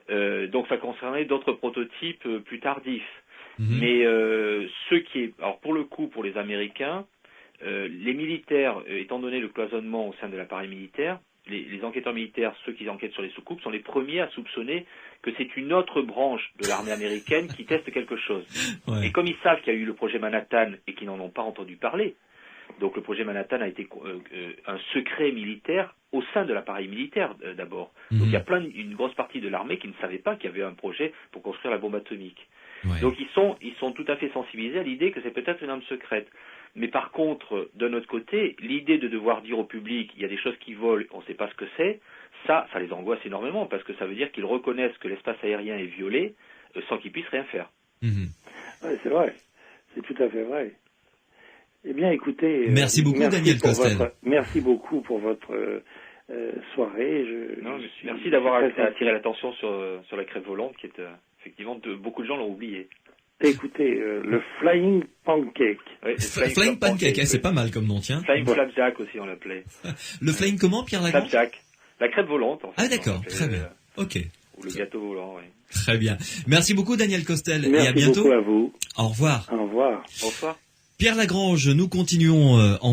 donc ça concernait d'autres prototypes plus tardifs. Mm-hmm. Mais alors pour le coup, pour les Américains, les militaires, étant donné le cloisonnement au sein de l'appareil militaire, les enquêteurs militaires, ceux qui enquêtent sur les soucoupes, sont les premiers à soupçonner que c'est une autre branche de l'armée américaine qui teste quelque chose. Ouais. Et comme ils savent qu'il y a eu le projet Manhattan et qu'ils n'en ont pas entendu parler, donc le projet Manhattan a été un secret militaire au sein de l'appareil militaire d'abord. Mm-hmm. Donc il y a une grosse partie de l'armée qui ne savait pas qu'il y avait un projet pour construire la bombe atomique. Ouais. Donc ils sont tout à fait sensibilisés à l'idée que c'est peut-être une arme secrète. Mais par contre, d'un autre côté, l'idée de devoir dire au public il y a des choses qui volent, on ne sait pas ce que c'est, ça les angoisse énormément, parce que ça veut dire qu'ils reconnaissent que l'espace aérien est violé sans qu'ils puissent rien faire. Mmh. Ouais, c'est vrai, c'est tout à fait vrai. Eh bien, écoutez... Merci beaucoup, Daniel Costel. Merci beaucoup pour votre soirée. Merci d'avoir attiré l'attention sur la crête volante, qui est effectivement, beaucoup de gens l'ont oublié. Écoutez, le Flying Pancake. Oui, Flying Pancake, c'est pas mal comme nom, tiens. Flying Flapjack aussi, on l'appelait. Le Flying comment, Pierre Lagrange? Flapjack. La crête volante, en fait. Ah, d'accord, très bien. Ok. Ou le gâteau volant, oui. Très bien. Merci beaucoup, Daniel Costel. Merci et à bientôt. Beaucoup à vous. Au revoir. Au revoir. Bonsoir. Pierre Lagrange, nous continuons en